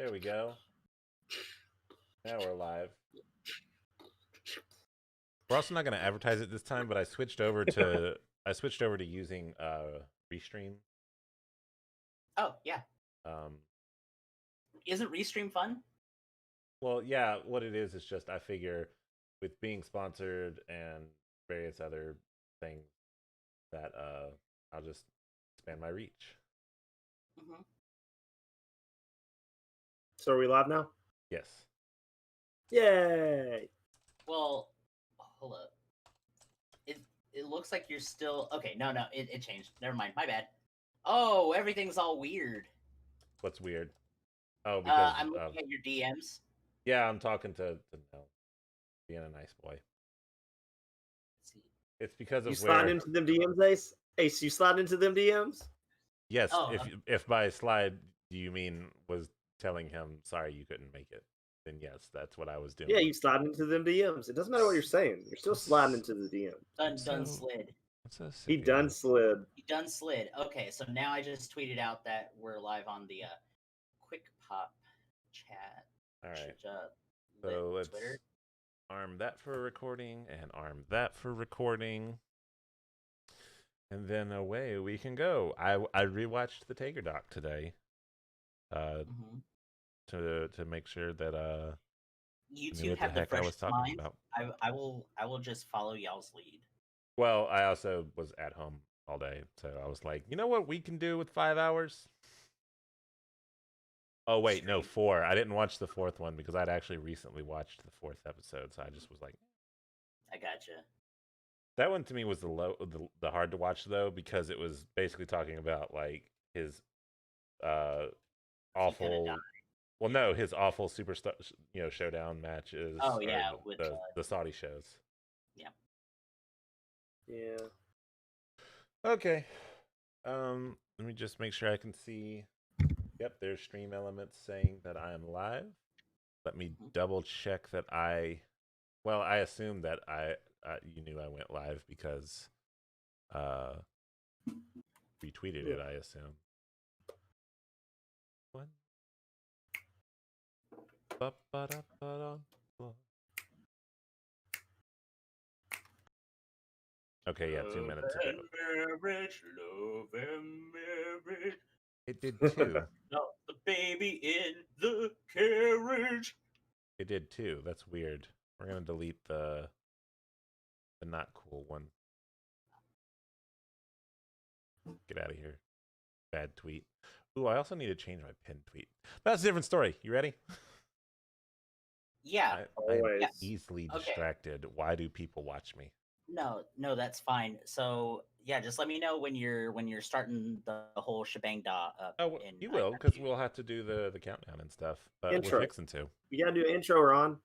There we go. Now we're live. We're also not going to advertise it this time, but I switched over to using Restream. Oh yeah. Isn't Restream fun? Well, yeah. What it is just I figure with being sponsored and various other things that I'll just expand my reach. Mm-hmm. So are we live now? Yes. Yay! Well, hold up. It looks like you're still okay. No, it changed. Never mind. My bad. Oh, everything's all weird. What's weird? Oh, because I'm looking at your DMs. Yeah, I'm talking to Mel, being a nice boy. Let's see. It's because of you slide into them DMs, Ace. Ace, you slide into them DMs. Yes, if by slide you mean was telling him sorry you couldn't make it, then yes, that's what I was doing. Yeah, you slide into them DMs. It doesn't matter what you're saying. You're still sliding into the DM. Done slid. He done slid. He done slid. Okay, so now I just tweeted out that we're live on the Quick Pop chat. All right. So let's Twitter. Arm that for recording and arm that for recording. And then away we can go. I rewatched the Taker doc today. To make sure that you two have the freshest mind. I will just follow y'all's lead. Well, I also was at home all day, so I was like, you know what we can do with 5 hours? Oh wait, no, 4. I didn't watch the 4th one because I'd actually recently watched the 4th episode, so I just was like, I gotcha. That one to me was the hard to watch though, because it was basically talking about like his awful, well no, his awful superstar showdown matches. Oh yeah, with the Saudi shows. Yeah. Yeah. Okay. Let me just make sure I can see. Yep, there's stream elements saying that I am live. Let me double check that I assume that you knew I went live because retweeted it, I assume. What? Okay, yeah, 2 minutes ago. Marriage, love and marriage. It did too. No, the baby in the carriage. It did too. That's weird. We're gonna delete the not cool one. Get out of here. Bad tweet. Ooh, I also need to change my pinned tweet. That's a different story. You ready? Yeah. I'm easily distracted. Why do people watch me? No, that's fine. So yeah, just let me know when you're starting the whole shebang. You will, because we'll have to do the countdown and stuff. But intro. We're fixing to. You gotta do an intro, Ron.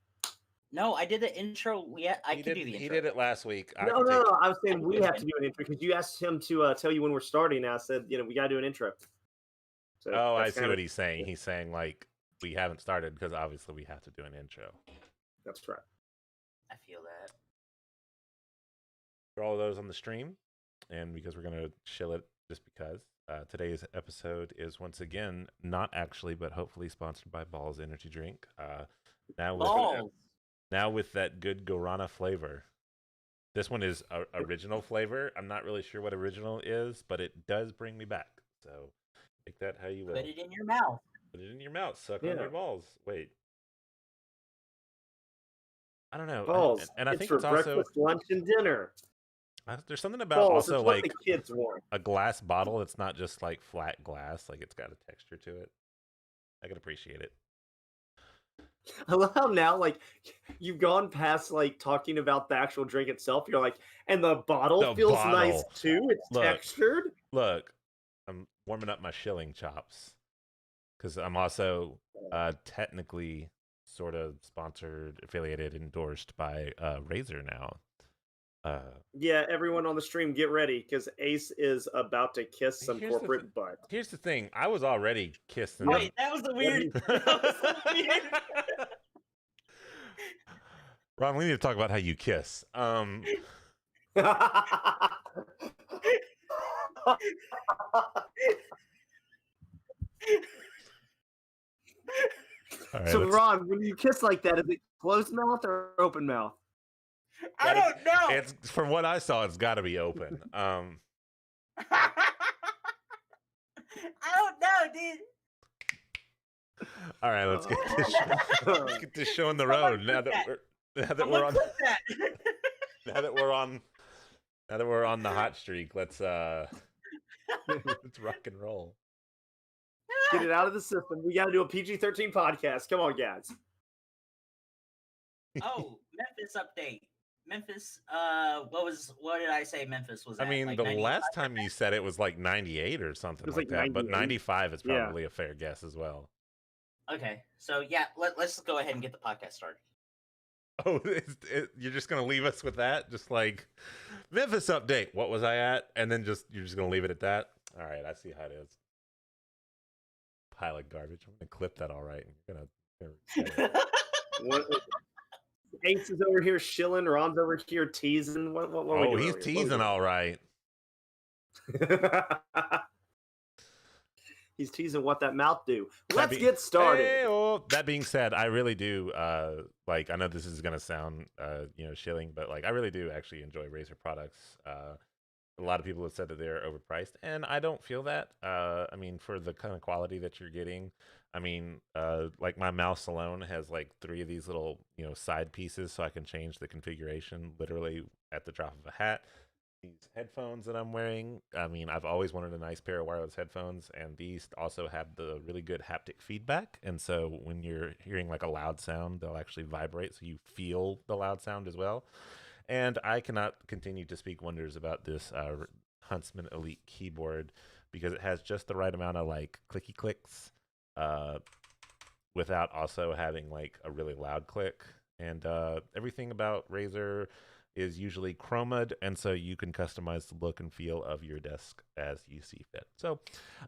No, I did the intro. Yeah, I can do the intro. He did it last week. No. I was saying we have to do an intro because you asked him to tell you when we're starting. And I said, we gotta do an intro. So I see what he's saying. He's saying like we haven't started because obviously we have to do an intro. That's right. I feel that. For all of those on the stream, and because we're gonna chill it just because. Today's episode is once again not actually, but hopefully sponsored by Balls Energy Drink. Now with that good guarana flavor. This one is original flavor. I'm not really sure what original is, but it does bring me back. So take that how you will. Put it in your mouth. Put it in your mouth. Suck on your balls. Wait. I don't know. Balls. And I think for it's also breakfast, lunch, and dinner. There's something about also like the kids want. A glass bottle. It's not just like flat glass. Like it's got a texture to it. I can appreciate it. I love how now, like, you've gone past like talking about the actual drink itself. You're like, and the bottle feels nice too. It's textured. Look, I'm warming up my shilling chops because I'm also technically sort of sponsored, affiliated, endorsed by Razer now. Yeah, everyone on the stream, get ready because Ace is about to kiss some corporate butt. Here's the thing: I was already kissing. Wait, that was a weird. That was so weird. Ron, we need to talk about how you kiss. All right, So, Ron, when you kiss like that, is it closed mouth or open mouth? I don't know. It's from what I saw, it's got to be open. I don't know, dude. All right, let's get this show on the road now that we're on now that we're on the hot streak. Let's rock and roll. Get it out of the system. We got to do a PG-13 podcast. Come on, guys. Oh, Memphis update. Memphis, what did I say Memphis was at? I mean, like the 95? last time you said it was like 98 or something like that, but 95 is probably a fair guess as well. Okay, so yeah, let's go ahead and get the podcast started. Oh, you're just gonna leave us with that? Just like Memphis update. What was I at? And then you're just gonna leave it at that? All right, I see how it is. Pile of garbage. I'm gonna clip that all right. You're gonna Ace is over here shilling. Ron's over here teasing. What are we doing? He's teasing all right. He's teasing what that mouth do. Let's get started. That being said, I really do like. I know this is gonna sound shilling, but like I really do actually enjoy Razer products. A lot of people have said that they're overpriced, and I don't feel that. I mean, for the kind of quality that you're getting, I mean, like my mouse alone has like 3 of these little side pieces, so I can change the configuration literally at the drop of a hat. These headphones that I'm wearing, I mean, I've always wanted a nice pair of wireless headphones, and these also have the really good haptic feedback. And so when you're hearing like a loud sound, they'll actually vibrate, so you feel the loud sound as well. And I cannot continue to speak wonders about this Huntsman Elite keyboard because it has just the right amount of like clicky clicks without also having like a really loud click. And everything about Razer is usually chromed, and so you can customize the look and feel of your desk as you see fit. So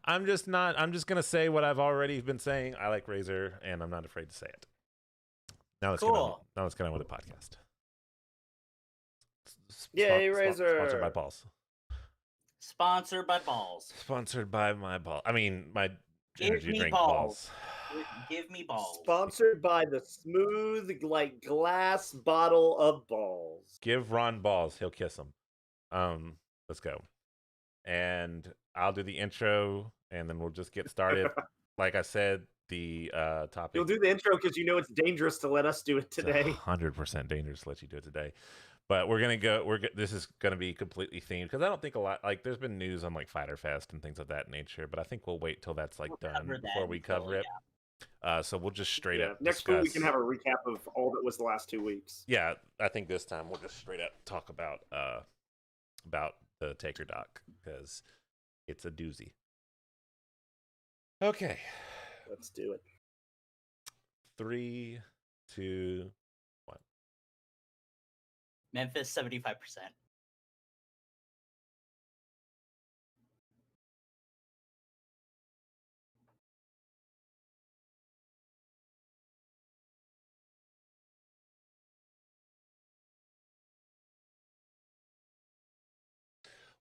I'm just gonna say what I've already been saying. I like Razer, and I'm not afraid to say it. Now let's get on with the podcast. Yay, Razer! Sponsored by Balls. Sponsored by Balls. Sponsored by my ball. I mean, my energy drink balls. Give me balls. Sponsored by the smooth, like glass bottle of balls. Give Ron balls; he'll kiss them. Let's go. And I'll do the intro, and then we'll just get started. Like I said, the topic. You'll do the intro because you know it's dangerous to let us do it today. 100% dangerous to let you do it today. But we're gonna go. This is gonna be completely themed because I don't think a lot. Like, there's been news on like Fighter Fest and things of that nature, but I think we'll wait till that's like done before we cover it. Yeah. So we'll just straight up next week we can have a recap of all that was the last 2 weeks. Yeah, I think this time we'll just straight up talk about the Taker dock because it's a doozy. Okay, let's do it. 3, 2, 1. Memphis 75%.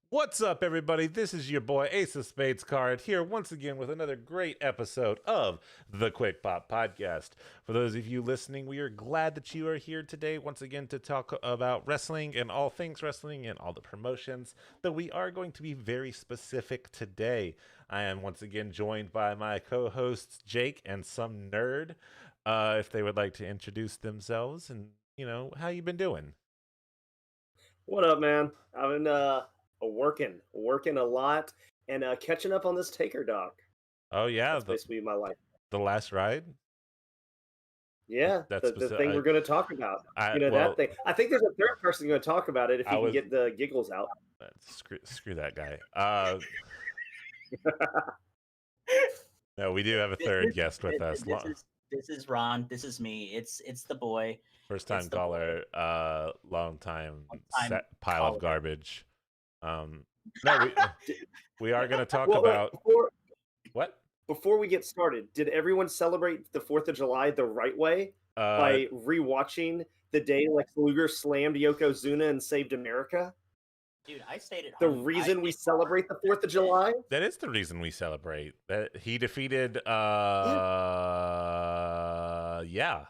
What's up, everybody? This is your boy AceofSpadesCard here once again with another great episode of the Quick Pop Podcast. For those of you listening, we are glad that you are here today once again to talk about wrestling and all things wrestling and all the promotions, but we are going to be very specific today. I am once again joined by my co-hosts Jake and some nerd. If they would like to introduce themselves and, how you been doing? What up, man? I've been working a lot and catching up on this Taker doc. Oh yeah, that's basically my life. The last ride. Yeah, that's the thing we're going to talk about. That thing. I think there's a third person going to talk about it if you can get the giggles out. Screw that guy. No, we do have a third guest with us. This is Ron. This is me. It's the boy. First time caller. Long time pile of garbage. No, we are going to talk about what? Before we get started, did everyone celebrate the 4th of July the right way by rewatching the day Lex Luger slammed Yokozuna and saved America? Dude, I stayed at home. The reason we celebrate the 4th of July? That is the reason we celebrate. That he defeated Yeah.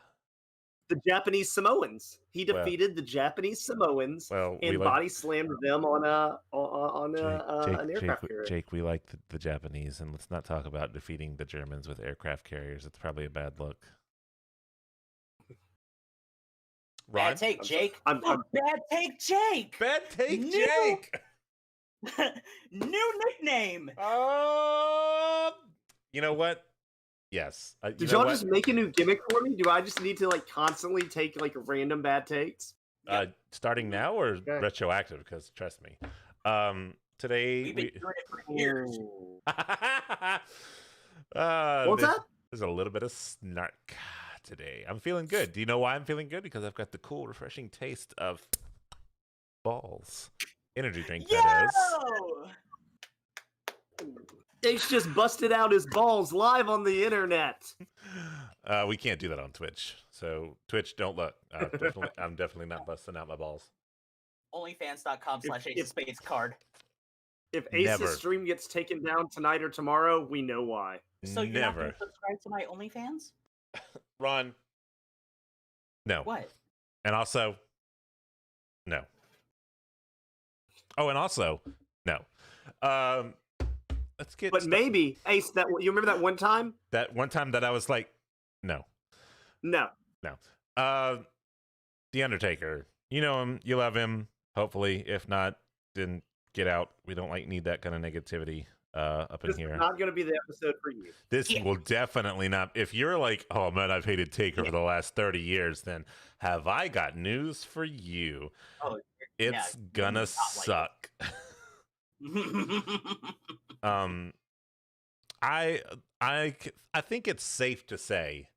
The Japanese Samoans. He defeated the Japanese Samoans and body slammed them on an aircraft carrier. Jake, we like the Japanese, and let's not talk about defeating the Germans with aircraft carriers. It's probably a bad look. Ron? Bad take, Jake. I'm bad take, Jake. Bad take, Jake. New nickname. You know what? Yes. Did y'all just make a new gimmick for me? Do I just need to like constantly take like random bad takes? Starting now or retroactive? Because trust me, today we've been doing it for years. What's that? There's a little bit of snark today. I'm feeling good. Do you know why I'm feeling good? Because I've got the cool, refreshing taste of balls. Energy drink, that is. Ace just busted out his balls live on the internet. We can't do that on Twitch. So Twitch, don't look. I'm definitely not busting out my balls. Onlyfans.com/AceofSpadesCard. If Ace's stream gets taken down tonight or tomorrow, we know why. So you're not going to subscribe to my OnlyFans? Ron. No. What? And also, no. Oh, and also, no. Let's get. But maybe Ace, that you remember that one time? That one time that I was like, no. The Undertaker. You know him. You love him. Hopefully, if not, then get out. We don't need that kind of negativity up in here. This is not going to be the episode for you. This will definitely not. If you're like, oh man, I've hated Taker for the last 30 years, then have I got news for you? Oh, it's gonna suck. I think it's safe to say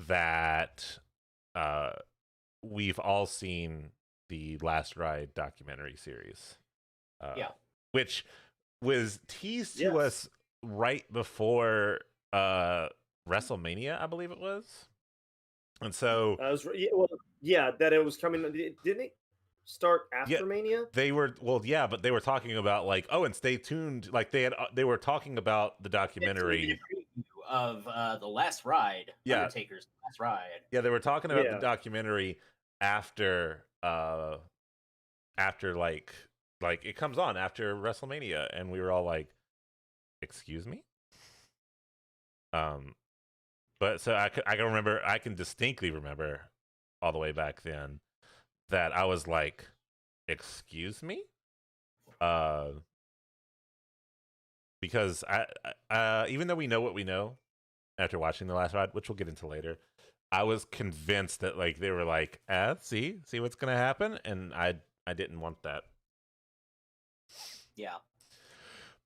that we've all seen the Last Ride documentary series. Which was teased to us right before WrestleMania, I believe it was. And so that it was coming. Didn't it start after Mania? They were but they were talking about like, oh, and stay tuned. Like they were talking about the documentary of the Last Ride, Undertaker's Last Ride. Yeah, they were talking about the documentary after like it comes on after WrestleMania, and we were all like, excuse me? But so I can distinctly remember all the way back then that I was like, excuse me? Because I even though we know what we know after watching The Last Ride, which we'll get into later, I was convinced that like they were like, see what's gonna happen, and I didn't want that. Yeah.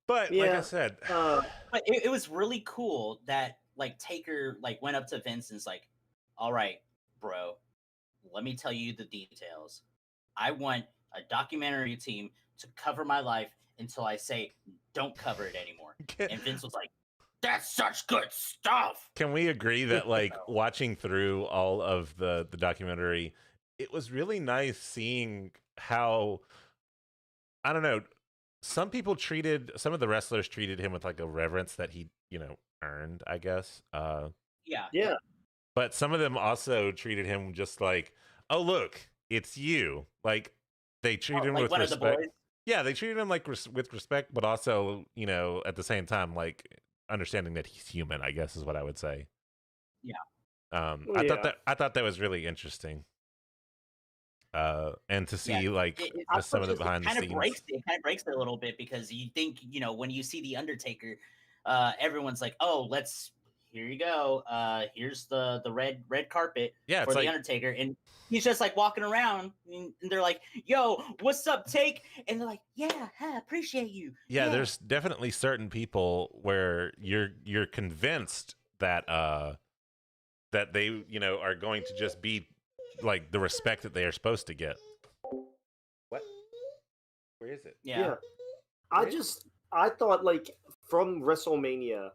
But like I said, but it was really cool that like Taker like went up to Vince and's like, all right, bro, let me tell you the details. I want a documentary team to cover my life until I say don't cover it anymore. And Vince was like, that's such good stuff. Can we agree that like watching through all of the documentary, it was really nice seeing how, I don't know, some of the wrestlers treated him with like a reverence that he, earned, I guess. Yeah. But some of them also treated him just like, oh, look, it's you. Like they treated him with respect. Yeah, they treated him like with respect, but also, at the same time, like understanding that he's human, I guess is what I would say. Yeah. I thought that was really interesting. And to see some of the behind the scenes. It kind of breaks it a little bit because you think, when you see the Undertaker, everyone's like, oh, here you go. Here's the red carpet for the Undertaker. And he's just like walking around and they're like, yo, what's up, Take? And they're like, yeah, appreciate you. Yeah, there's definitely certain people where you're convinced that that they, are going to just be like the respect that they are supposed to get. What? Where is it? Yeah. I thought like from WrestleMania,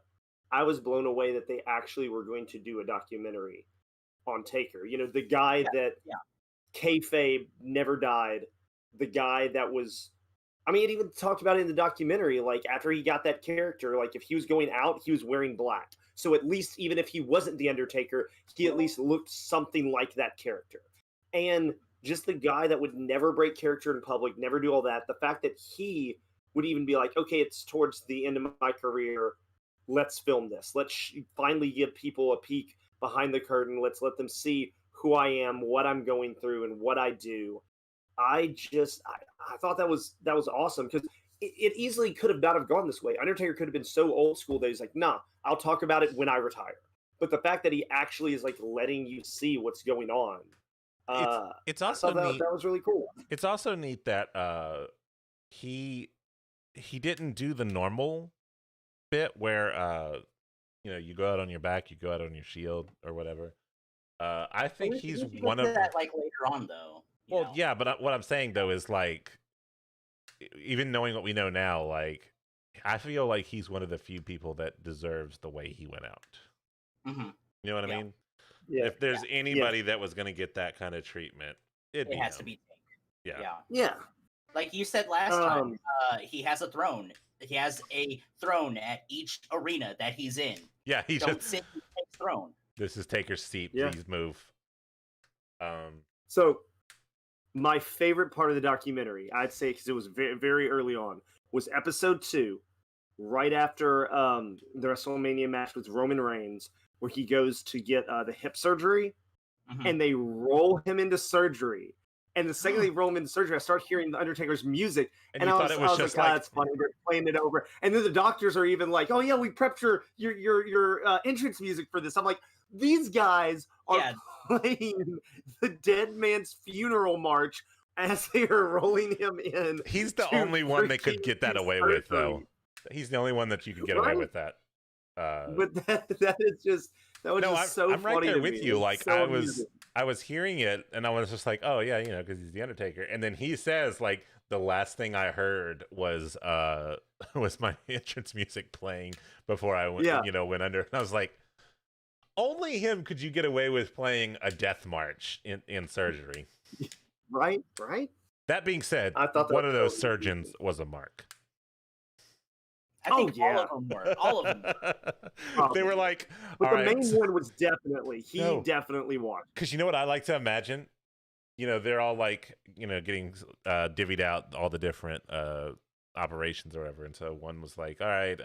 I was blown away that they actually were going to do a documentary on Taker. The guy that kayfabe never died. The guy that was, it even talked about it in the documentary. Like after he got that character, like if he was going out, he was wearing black. So at least, even if he wasn't the Undertaker, he at least looked something like that character. And just the guy that would never break character in public, never do all that. The fact that he would even be like, okay, it's towards the end of my career. Let's film this. Let's finally give people a peek behind the curtain. Let's let them see who I am, what I'm going through, and what I do. I thought that was awesome, because it easily could have not have gone this way. Undertaker could have been so old school that he's like, nah, I'll talk about it when I retire. But the fact that he actually is like letting you see what's going on, it's also neat. That was really cool. It's also neat that he didn't do the normal bit where you go out on your back, you go out on your shield or whatever. I think he's one of that like later on though. Well, yeah, but what I'm saying though is like, even knowing what we know now, like I feel like he's one of the few people that deserves the way he went out. Mm-hmm. You know what I mean? Yeah. If there's anybody that was going to get that kind of treatment, it has to be Tank. Yeah. Like you said last time, he has a throne. He has a throne at each arena that he's in. Yeah, he don't sit in Taker's throne. This is Taker's seat. Yeah. Please move. So, my favorite part of the documentary, I'd say, because it was very, very early on, was episode 2, right after the WrestleMania match with Roman Reigns, where he goes to get the hip surgery, and they roll him into surgery. And the second they roll him into surgery, I start hearing the Undertaker's music, and I was just like, that's funny, they're playing it over. And then the doctors are even like, oh yeah, we prepped your entrance music for this. I'm like, these guys are playing the dead man's funeral march as they are rolling him in. He's the only one that could get that away with, though. He's the only one that you could get away with that. But that is just so funny. I'm right there with you. Like so I was hearing it and I was just like, oh yeah, because he's the Undertaker. And then he says like the last thing I heard was my entrance music playing before I went went under. And I was like, only him could you get away with playing a death march in surgery. Right. That being said, I thought one of those surgeons was a mark. I think all of them were. All of them. They were like, but the main one was definitely, definitely walked. Because you know what I like to imagine? They're all like, getting divvied out all the different operations or whatever. And so one was like, all right,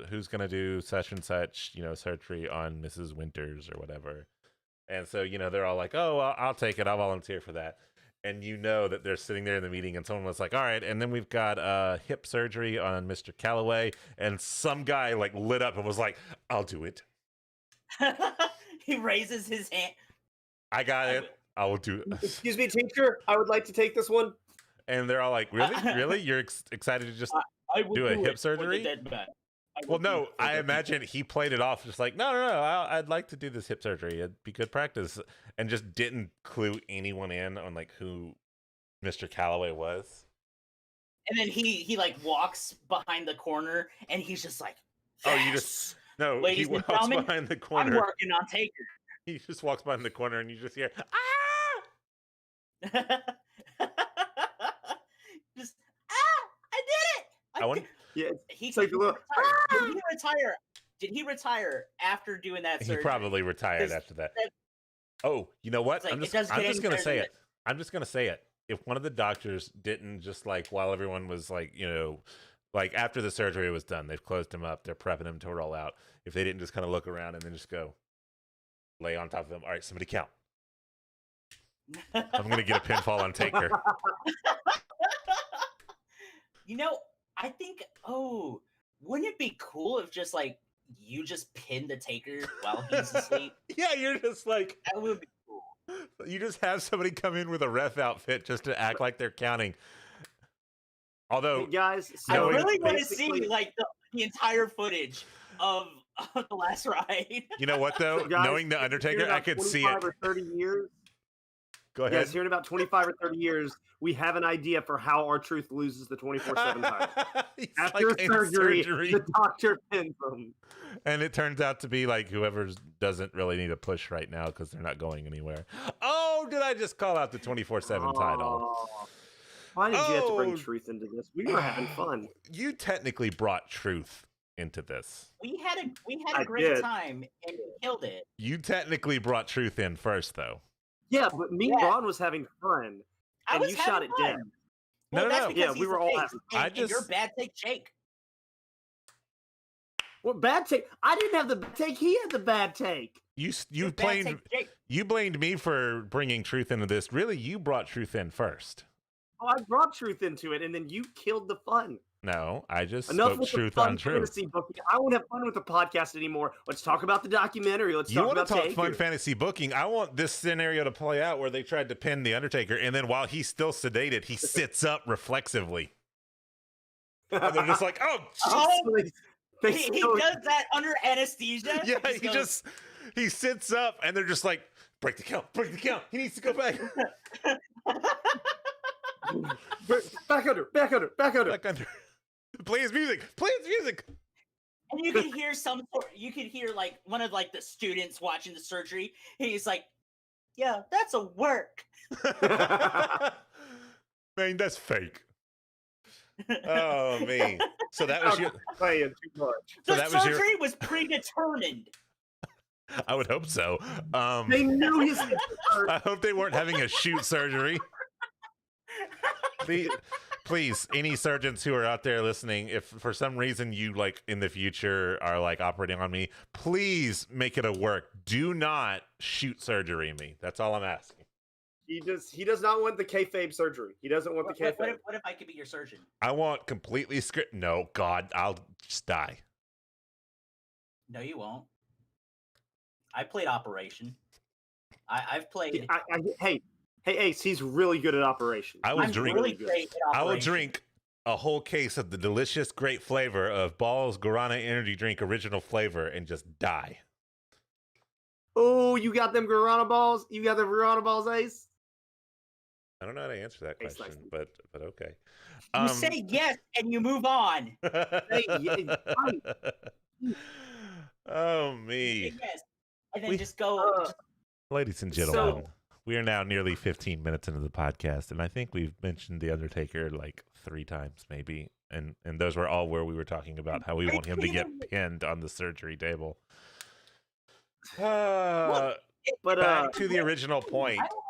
who's going to do such and such, surgery on Mrs. Winters or whatever. And so, they're all like, oh, I'll take it. I'll volunteer for that. And that they're sitting there in the meeting and someone was like, all right, and then we've got hip surgery on Mr. Calloway. And some guy like lit up and was like, I'll do it. He raises his hand. I got it. I will do it. Excuse me, teacher. I would like to take this one. And they're all like, really? Really? You're excited to just do a hip surgery? Well, no, I imagine he played it off just like, no, I'd like to do this hip surgery. It'd be good practice. And just didn't clue anyone in on like who Mr. Calloway was. And then he like walks behind the corner and he's just like, yes! Oh, you just, no, Ladies he walks behind the corner. I'm working on Taker. He just walks behind the corner and you just hear, just, I did it! He like a little, Did he retire after doing that surgery? He probably retired after that. Oh, you know what? Like, I'm just going to say it. I'm just going to say it. If one of the doctors didn't just like, while everyone was like, like after the surgery was done, they've closed him up, they're prepping him to roll out. If they didn't just kind of look around and then just go lay on top of him. All right, somebody count. I'm going to get a pinfall on Taker. I think, wouldn't it be cool if just like you just pin the Taker while he's asleep? Yeah, you're just like, that would be cool. You just have somebody come in with a ref outfit just to act like they're counting. Although, hey guys, I really want to see like the entire footage of the last ride. You know what though? Guys, knowing the Undertaker, I could see it. Or 30 years. Go ahead. Yes, here in about 25 or 30 years, we have an idea for how R-Truth loses the 24/7 title. After like surgery, the doctor pins him. And it turns out to be like whoever doesn't really need a push right now because they're not going anywhere. Oh, did I just call out the 24/7 title? Why did you have to bring Truth into this? We were having fun. You technically brought Truth into this. We had a I great did. time and you killed it. You technically brought Truth in first, though. Yeah, but me and Ron was having fun, I and was you shot having it dead. fun. Well, No, that's no. because Yeah, he's we were the all face, having. and you're bad take Jake. What bad take? I didn't have the bad take. He had the bad take. You You're bad blamed take Jake. you blamed me for bringing Truth into this. Really, you brought Truth in first. Oh, I brought Truth into it, and then you killed the fun. No, I just Enough spoke with truth the fun on truth. fantasy booking. I won't have fun with the podcast anymore. Let's talk about the documentary. Let's You talk want to about talk Taker. fun fantasy booking? I want this scenario to play out where they tried to pin the Undertaker, and then while he's still sedated, he sits up reflexively, and they're just like, "Oh, Oh, They he still- does that under anesthesia. yeah." goes, He sits up, and they're just like, break the count. He needs to go back. back under. Back under. Play his music. And you can hear you can hear like one of like the students watching the surgery, and he's like, "Yeah, that's a work." Man, that's fake. Oh man. So that was your. Playing too much. So The that was your. surgery was predetermined. I would hope so. They knew his. I hope they weren't having a shoot surgery. Please, any surgeons who are out there listening, if for some reason you like in the future are like operating on me, please make it a work. Do not shoot surgery me. That's all I'm asking. He does not want the kayfabe surgery. He doesn't want the kayfabe. What if I could be your surgeon? I want completely script. No, God, I'll just die. No, you won't. I played Operation. I've played. Hey, Ace, he's really good at operations. I will I'm drink. really great at I will Operation. drink a whole case of the delicious, great flavor of Ball's Guarana Energy Drink original flavor and just die. Oh, you got them Guarana balls? You got them Guarana balls, Ace? I don't know how to answer that Ace question, likes but okay. You say yes and you move on. Hey, Oh You me. say yes, and then just go. Ladies and gentlemen, we are now nearly 15 minutes into the podcast, and I think we've mentioned The Undertaker like 3 times maybe. And those were all where we were talking about how we want him to get pinned on the surgery table. but back to the original point. I don't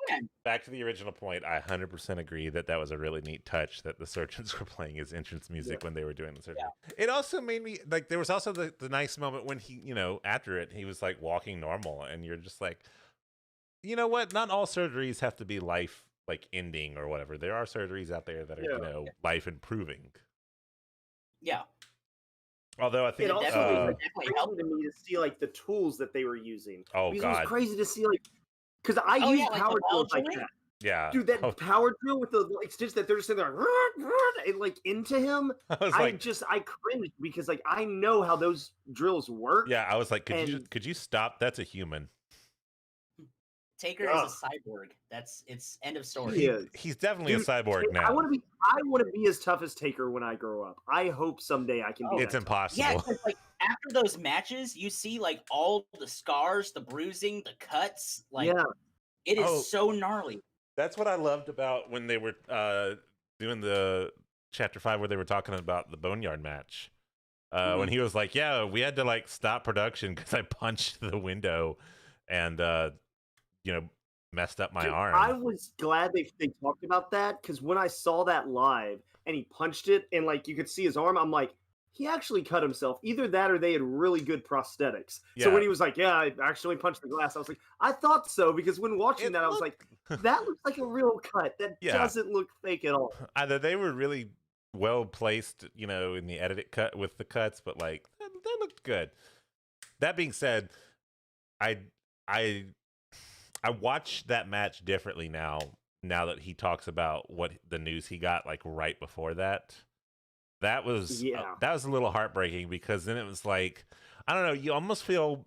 understand. Back to the original point. I 100% agree that was a really neat touch that the surgeons were playing his entrance music when they were doing the surgery. Yeah. It also made me like, there was also the nice moment when he, after it, he was like walking normal, and you're just like, you know what? Not all surgeries have to be life like ending or whatever. There are surgeries out there that are, life improving. Yeah. Although I think it also definitely crazy helped. to me to see like the tools that they were using. Oh, because God. it was crazy to see because I use like the power ball drills like drilling? that. Yeah. Dude, that power drill with the stitch that they're just sitting there and like into him. I was I like, cringed because like I know how those drills work. yeah, I was like, could you stop? That's a human. Taker is a cyborg. It's end of story. He's definitely Dude, a cyborg now. I want to be as tough as Taker when I grow up. I hope someday I can be. It's impossible. Yeah, 'cause, like after those matches, you see like all the scars, the bruising, the cuts. Like it is so gnarly. That's what I loved about when they were doing the Chapter 5 where they were talking about the Boneyard match. When he was like, yeah, we had to like stop production because I punched the window and messed up my arm. I was glad they talked about that because when I saw that live and he punched it and like you could see his arm, I'm like, he actually cut himself. Either that or they had really good prosthetics. Yeah. So when he was like, yeah, I actually punched the glass, I was like, I thought so because when watching I was like, that looks like a real cut. That doesn't look fake at all. Either they were really well placed, in the edited cut with the cuts, but like that looked good. That being said, I watch that match differently now that he talks about what the news he got like right before that. That was a little heartbreaking because then it was like, I don't know, you almost feel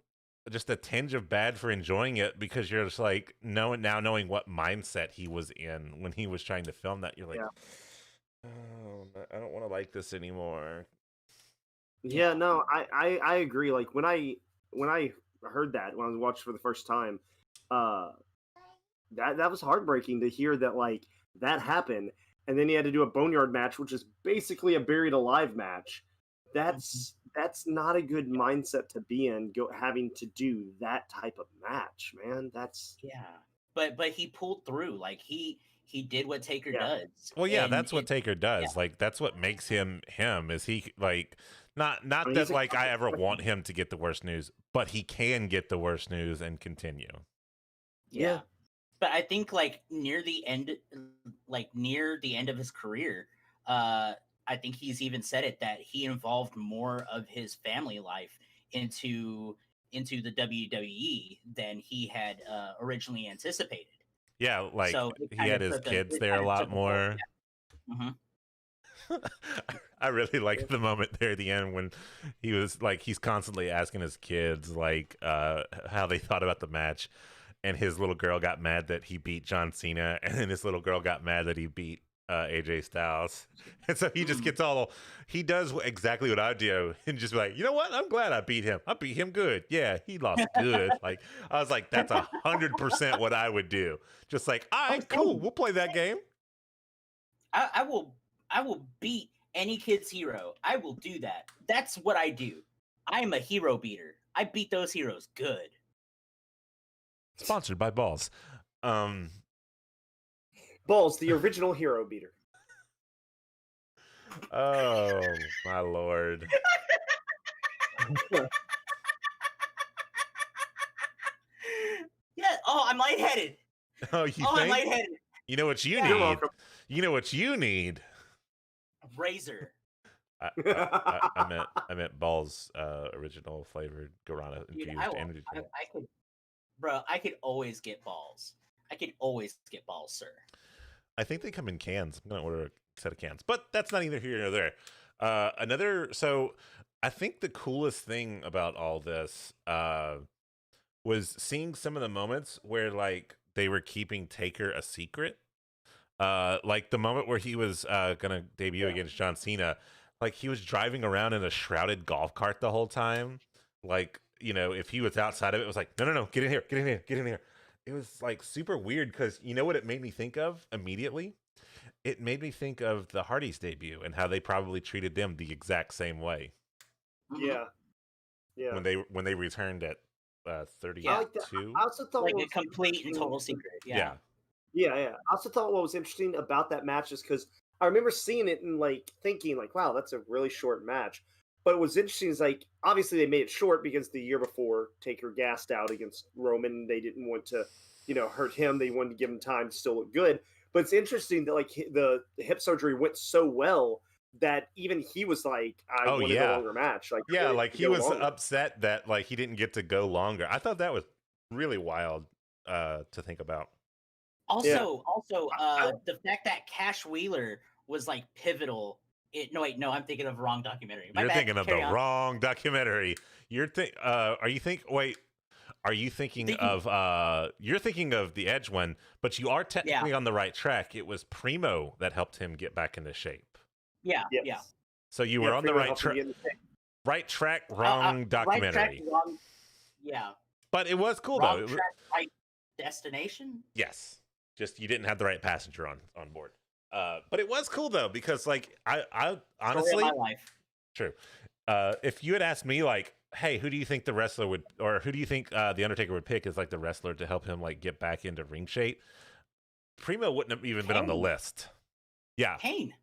just a tinge of bad for enjoying it because you're just like knowing what mindset he was in when he was trying to film that. You're like, oh, I don't want to like this anymore. Yeah, no, I agree. Like when I heard that when I was watching for the first time, that was heartbreaking to hear that like that happened. And then he had to do a Boneyard match, which is basically a buried alive match. that's not a good mindset to be in. Having to do that type of match, man. That's but he pulled through. Like he did what Taker Yeah. does. Well, yeah, and that's what it- Taker does. Like that's what makes him him. Is he like not I mean, that he's a like I ever competent want him to get the worst news, but he can get the worst news and continue. yeah. But I think like near the end of his career, I think he's even said it that he involved more of his family life into the WWE than he had originally anticipated. Yeah, like So it he kind had of his took kids there a lot more. I really like the moment there at the end when he was like, he's constantly asking his kids like how they thought about the match, and his little girl got mad that he beat John Cena, and then his little girl got mad that he beat AJ Styles, and so he just gets he does exactly what I do, and just be like, you know what? I'm glad I beat him. I beat him good. Yeah, he lost good. Like I was like, that's 100% what I would do. Just like, all right, cool, we'll play that game. I will beat any kid's hero. I will do that. That's what I do. I am a hero beater. I beat those heroes good. Sponsored by Balls. Balls, the original hero beater. Oh my lord. Yeah. Oh, I'm lightheaded. Oh, you think? I'm lightheaded. You know what you You're need? welcome. You know what you need? Razor. I meant Balls original flavored guarana Dude, infused energy I drink. could, bro. I could always get balls. I could always get balls, sir. I think they come in cans. I'm gonna order a set of cans, but that's not either here nor there. So I think the coolest thing about all this was seeing some of the moments where like they were keeping Taker a secret. Like the moment where he was gonna debut against John Cena, like he was driving around in a shrouded golf cart the whole time. Like, you know, if he was outside of it, it was like, no, get in here, get in here, get in here. It was like super weird because you know what it made me think of immediately? It made me think of the Hardys debut and how they probably treated them the exact same way. Yeah. When they returned at 32. I also thought like a complete and total secret. Yeah. I also thought what was interesting about that match is because I remember seeing it and like thinking like, wow, that's a really short match. But what was interesting is like obviously they made it short because the year before Taker gassed out against Roman. They didn't want to, hurt him. They wanted to give him time to still look good. But it's interesting that like the hip surgery went so well that even he was like, I wanted a longer match. Like like he was upset that like he didn't get to go longer. I thought that was really wild to think about. Also, the fact that Cash Wheeler was like pivotal. I'm thinking of the wrong documentary. You're thinking of the wrong documentary. You're thinking of the Edge one, but you are technically on the right track. It was Primo that helped him get back into shape. Yeah. So you were on the right track. Right track, wrong documentary. Right track, wrong. Yeah. But it was cool wrong though. Track, right destination. Yes. Just you didn't have the right passenger on board. But it was cool though because like I honestly, my life. True. If you had asked me like, hey, who do you think the wrestler would, or who do you think the Undertaker would pick as like the wrestler to help him like get back into ring shape? Primo wouldn't have even been on the list. Yeah. Kane.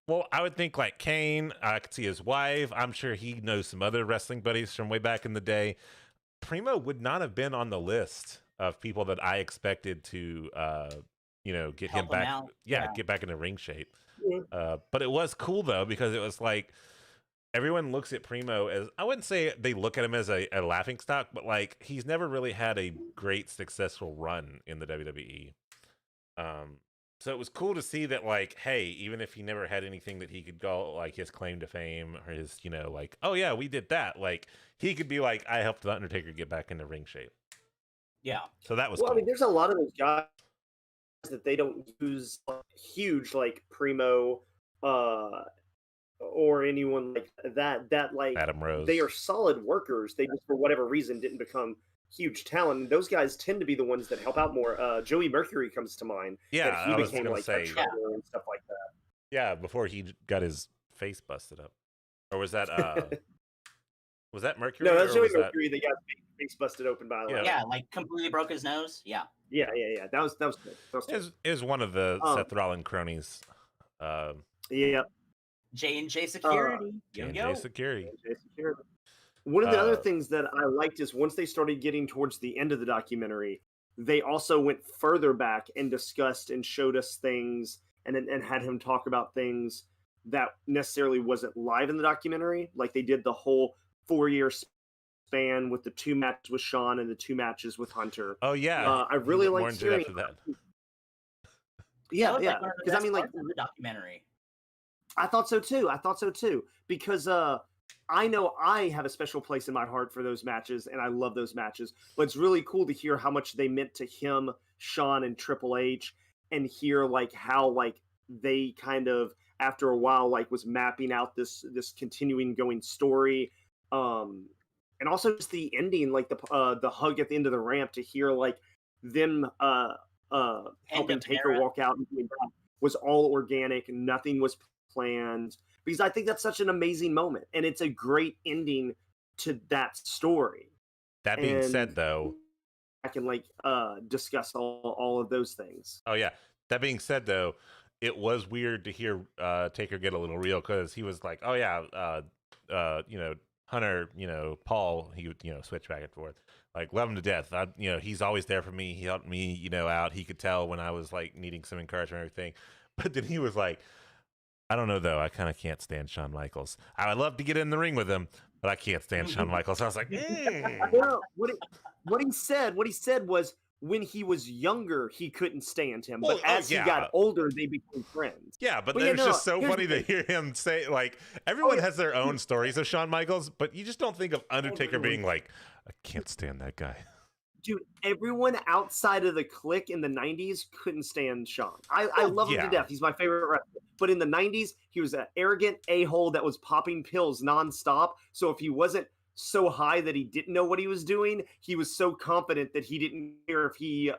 Well, I would think like Kane. I could see his wife. I'm sure he knows some other wrestling buddies from way back in the day. Primo would not have been on the list of people that I expected to, get him back. Get back into ring shape. But it was cool though because it was like everyone looks at Primo as, I wouldn't say they look at him as a laughing stock, but like he's never really had a great successful run in the WWE. So it was cool to see that, like, hey, even if he never had anything that he could go, like, his claim to fame or his, like, oh, yeah, we did that. Like, he could be like, I helped The Undertaker get back into ring shape. Yeah. So that was cool. I mean, there's a lot of those guys that they don't use huge, like, Primo or anyone like that, like, Adam Rose. They are solid workers. They just, for whatever reason, didn't become huge talent. And those guys tend to be the ones that help out more. Joey Mercury comes to mind. Yeah, he became like a trainer and stuff like that. Yeah, before he got his face busted up. Or was that Mercury? No, that's or Joey was that... Mercury that got his face busted open by a ladder. Yeah, like completely broke his nose. Yeah. Yeah. That was good. Is one of the Seth Rollins cronies. Yeah. J&J Security. J&J Security. One of the other things that I liked is once they started getting towards the end of the documentary, they also went further back and discussed and showed us things and had him talk about things that necessarily wasn't live in the documentary. Like they did the whole 4-year span with the 2 matches with Sean and the 2 matches with Hunter. Oh yeah, I really liked hearing that. Yeah, that yeah. Because I mean, like the documentary. I thought so too. Because I know I have a special place in my heart for those matches, and I love those matches. But it's really cool to hear how much they meant to him, Sean, and Triple H, and hear like how like they kind of after a while like was mapping out this continuing going story, and also just the ending, like the hug at the end of the ramp, to hear like them helping Taker walk out and doing that was all organic, nothing was planned. Because I think that's such an amazing moment, and it's a great ending to that story. That being said, though, I can like discuss all of those things. Oh yeah. That being said, though, it was weird to hear Taker get a little real, because he was like, "Oh yeah, you know, Hunter, you know, Paul, he would, you know, switch back and forth, like love him to death. You know, he's always there for me. He helped me, you know, out. He could tell when I was like needing some encouragement and everything." But then he was like, "I don't know, though. I kind of can't stand Shawn Michaels. I would love to get in the ring with him, but I can't stand Shawn Michaels." I was like, Well, what he said was when he was younger, he couldn't stand him. But as he got older, they became friends. Yeah, but it's just so funny to hear him say, like, everyone has their own stories of Shawn Michaels, but you just don't think of Undertaker being like, "I can't stand that guy." Dude, everyone outside of the clique in the 90s couldn't stand Shawn. I love him to death. He's my favorite wrestler. But in the 90s, he was an arrogant a-hole that was popping pills nonstop. So if he wasn't so high that he didn't know what he was doing, he was so confident that he didn't care if he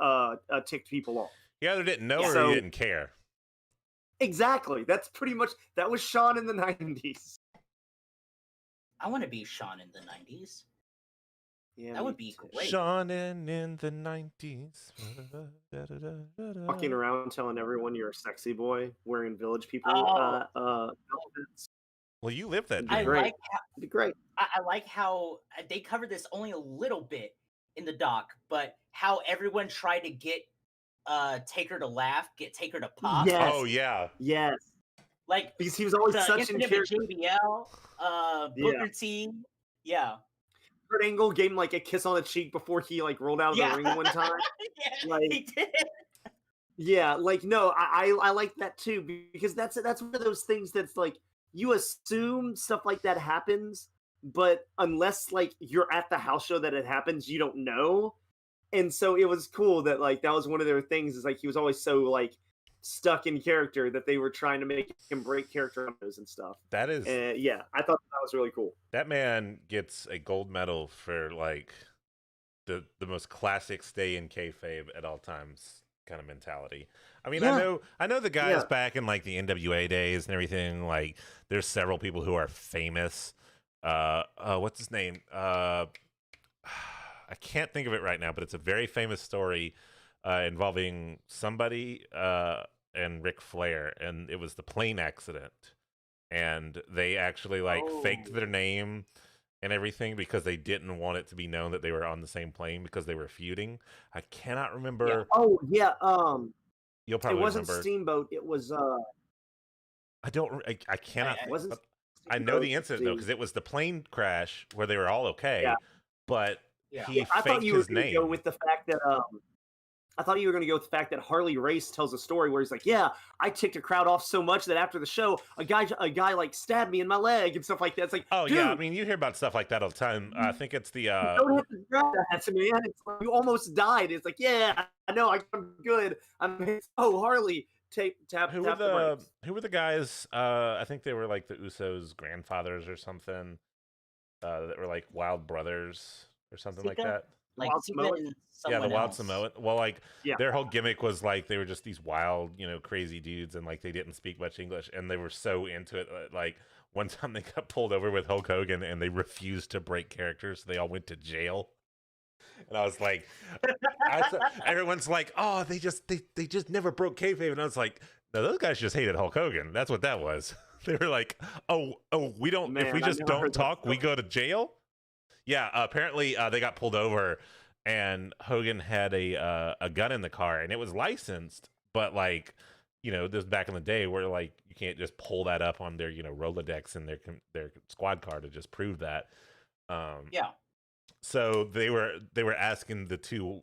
ticked people off. He either didn't know or he didn't care. Exactly. That was Shawn in the 90s. I want to be Shawn in the 90s. Yeah, that would be great. Shawn in the 90s. Walking around telling everyone you're a sexy boy, wearing Village People outfits. Well, you live that. I like it'd be great. I like how they covered this only a little bit in the doc, but how everyone tried to get Taker to laugh, get Taker to pop. Yes. Oh yeah. Yes. Like because he was always such in character. JBL, Booker T. Yeah. Kurt Angle gave him like a kiss on the cheek before he like rolled out of the ring one time. Yeah, like, he did. Yeah, like no, I like that too, because that's one of those things that's like you assume stuff like that happens, but unless like you're at the house show that it happens, you don't know. And so it was cool that like that was one of their things, is like he was always so like stuck in character that they were trying to make him break character and stuff. That is yeah, I thought that was really cool. That man gets a gold medal for like the most classic stay in kayfabe at all times kind of mentality. I mean, I know the guys back in like the NWA days and everything, like there's several people who are famous. What's his name? I can't think of it right now, but it's a very famous story involving somebody and Ric Flair, and it was the plane accident, and they actually like faked their name and everything because they didn't want it to be known that they were on the same plane because they were feuding. I cannot remember. Yeah. Oh yeah, you'll probably it wasn't remember. Steamboat. It was I cannot. It wasn't. I know the incident though because it was the plane crash where they were all okay, but he I thought faked you were his going to name. go with the fact that I thought you were going to go with the fact that Harley Race tells a story where he's like, "Yeah, I ticked a crowd off so much that after the show, a guy like stabbed me in my leg and stuff like that." It's like, oh dude, yeah, I mean you hear about stuff like that all the time. I think it's the you don't have to grab that, man. It's like, you almost died. It's like, yeah, I know, I'm good. Harley, tap. Who were the guys? I think they were like the Usos' grandfathers or something. That were like Wild Brothers or something like that. Like the Wild Samoan. Well, like their whole gimmick was like they were just these wild, crazy dudes, and like they didn't speak much English, and they were so into it. Like one time they got pulled over with Hulk Hogan and they refused to break character, so they all went to jail. And I was like, everyone's like, oh, they just never broke kayfabe, and I was like, no, those guys just hated Hulk Hogan. That's what that was. They were like, oh, we don't. Man, if we I just never don't heard that talk, we story. go to jail. Yeah, apparently they got pulled over, and Hogan had a gun in the car, and it was licensed, but like, this was back in the day where like you can't just pull that up on their Rolodex and their squad car to just prove that. Yeah. So they were asking the two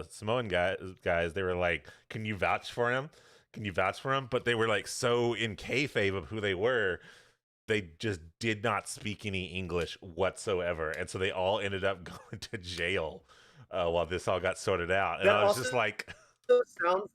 Samoan guys. They were like, "Can you vouch for him? Can you vouch for him?" But they were like so in kayfabe of who they were, they just did not speak any English whatsoever, and so they all ended up going to jail while this all got sorted out. And That I was also- just like, Sounds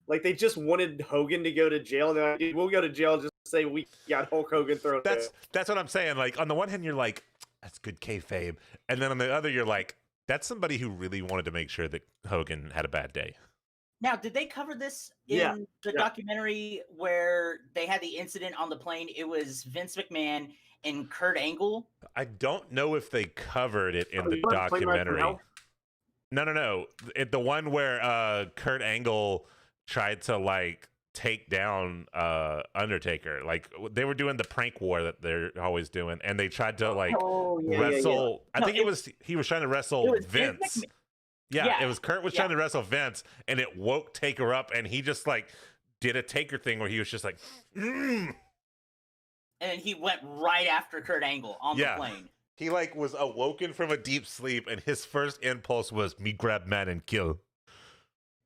like they just wanted Hogan to go to jail. And they're like, "Dude, we'll go to jail. Just say we got Hulk Hogan thrown." that's what I'm saying. Like on the one hand, you're like, that's good kayfabe, and then on the other, you're like, that's somebody who really wanted to make sure that Hogan had a bad day. Now, did they cover this in Yeah, the documentary where they had the incident on the plane? It was Vince McMahon and Kurt Angle. I don't know if they covered it in the You wanna play Right from documentary. Hell? No. The one where Kurt Angle tried to like take down Undertaker. Like they were doing the prank war that they're always doing, and they tried to like wrestle. I think he was trying to wrestle Vince. Yeah, it was Kurt was trying to wrestle Vince, and it woke Taker up, and he just like did a Taker thing where he was just like, And he went right after Kurt Angle on the plane. He like was awoken from a deep sleep, and his first impulse was me grab man and kill.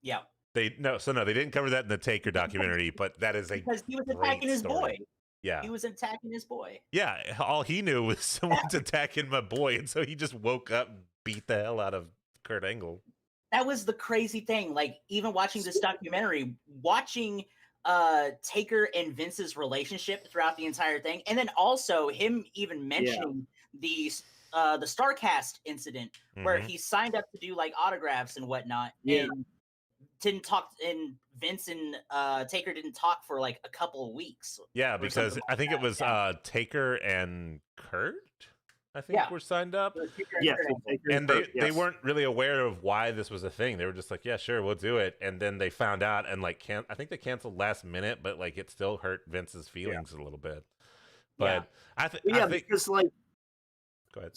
Yeah. They didn't cover that in the Taker documentary, but that is because he was attacking his boy. Yeah, he was attacking his boy. Yeah, all he knew was someone's attacking my boy, and so he just woke up, and beat the hell out of Kurt Angle. That was the crazy thing. Like even watching this documentary, watching Taker and Vince's relationship throughout the entire thing, and then also him even mentioning the StarCast incident where he signed up to do like autographs and whatnot, and didn't talk. And Vince and Taker didn't talk for like a couple of weeks. Yeah, because I think it was Taker and Kurt. I think were signed up. Yes, and they weren't really aware of why this was a thing. They were just like, yeah, sure, we'll do it. And then they found out, and like, I think they canceled last minute, but like, it still hurt Vince's feelings a little bit. But I think because like, go ahead.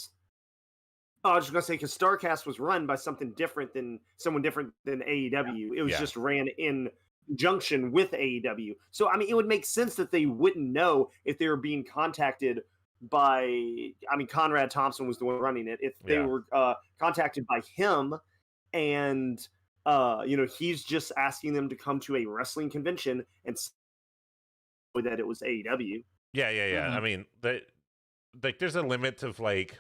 I was just gonna say because StarCast was run by someone different than AEW. It was just ran in conjunction with AEW. So I mean, it would make sense that they wouldn't know if they were being contacted by. I mean, Conrad Thompson was the one running it. If they were contacted by him, and he's just asking them to come to a wrestling convention and say that it was AEW. Yeah. Mm-hmm. I mean, there's a limit of like.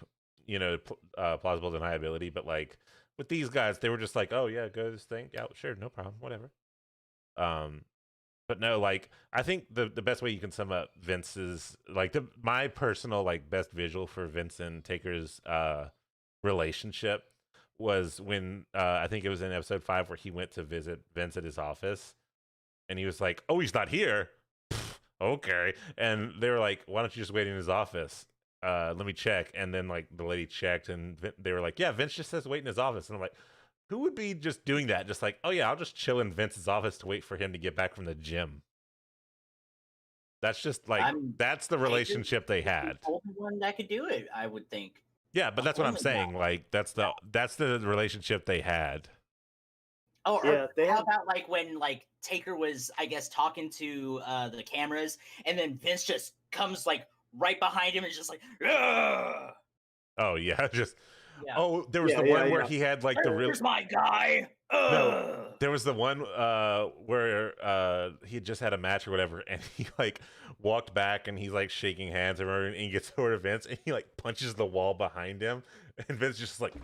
Plausible deniability, but like with these guys, they were just like, oh yeah, go to this thing, yeah, sure, no problem, whatever. But no, like I think the best way you can sum up Vince's like my personal like best visual for Vince and Taker's relationship was when I think it was in episode 5 where he went to visit Vince at his office, and he was like, oh, he's not here. Okay, and they were like, why don't you just wait in his office? Let me check. And then like the lady checked, and they were like, yeah, Vince just says wait in his office. And I'm like, who would be just doing that? Just like, oh yeah, I'll just chill in Vince's office to wait for him to get back from the gym. That's just like that's the relationship they had. The only one that could do it, I would think. Yeah, but that's what I'm saying. Like that's the relationship they had. Oh, how about like when like Taker was, I guess, talking to the cameras, and then Vince just comes like right behind him and just like, ugh! Oh yeah, just there was the one where he had like the real. Here's my guy. Ugh! No, there was the one where he had just had a match or whatever, and he like walked back and he's like shaking hands and he gets over to Vince and he like punches the wall behind him, and Vince just like,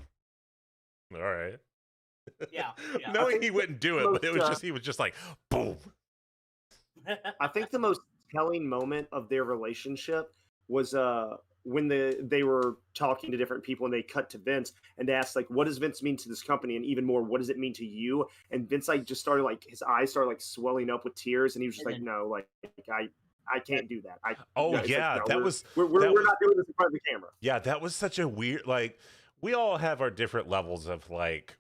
all right. Yeah. Knowing he wouldn't do it, but it was he was just like, boom. I think the most telling moment of their relationship was when they were talking to different people and they cut to Vince and they asked like, what does Vince mean to this company? And even more, what does it mean to you? And Vince like just started like his eyes started like swelling up with tears, and he was just like, no, like I can't do that. We're not doing this in front of the camera. Yeah, that was such a weird. Like, we all have our different levels of like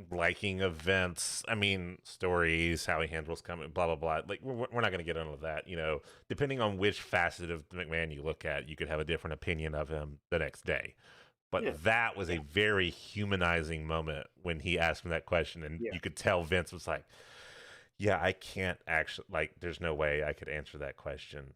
liking events. I mean, stories, how he handles coming, blah blah blah. Like, we're not going to get into that. You know, depending on which facet of McMahon you look at, you could have a different opinion of him the next day. But that was a very humanizing moment when he asked him that question, and you could tell Vince was like, "Yeah, I can't actually, like, there's no way I could answer that question."